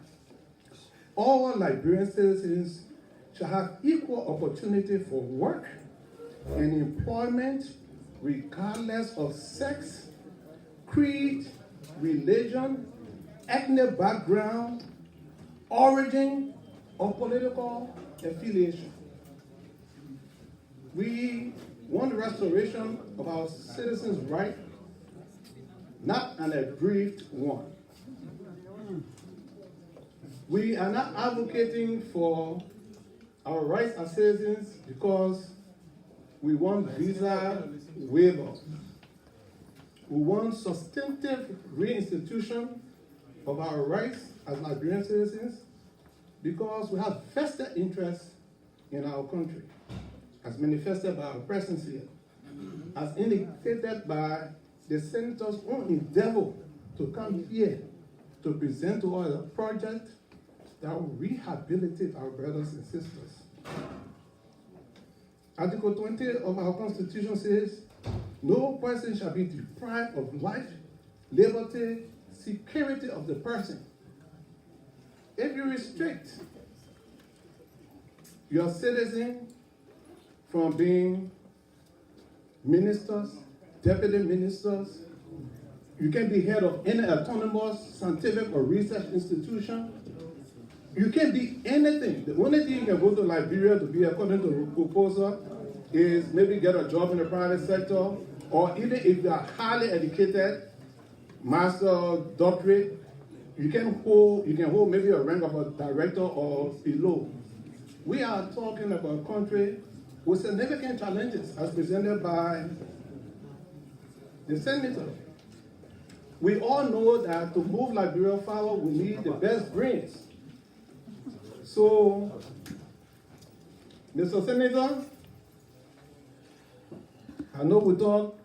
all Liberian citizens shall have equal opportunity for work and employment regardless of sex, creed, religion, ethnic background, origin, or political affiliation. We want the restoration of our citizens' rights, not an aggrieved one. We are not advocating for our rights as citizens because we want visa waiver. We want substantive reinstitution of our rights as Liberian citizens because we have vested interest in our country, as manifested by our presence here, as indicated by the senator's own endeavor to come here to present to us a project that will rehabilitate our brothers and sisters. Article 20 of our Constitution says, no person shall be deprived of life, liberty, security of the person. If you restrict your citizen from being ministers, deputy ministers, you can be head of any autonomous scientific or research institution. You can be anything. The only thing you can go to Liberia to be, according to the proposal, is maybe get a job in the private sector, or even if you are highly educated, master, doctorate, you can hold maybe a rank of a director or below. We are talking about a country with significant challenges as presented by the senator. We all know that to move Liberia forward, we need the best brains. So, Mr. Senator, I know we talk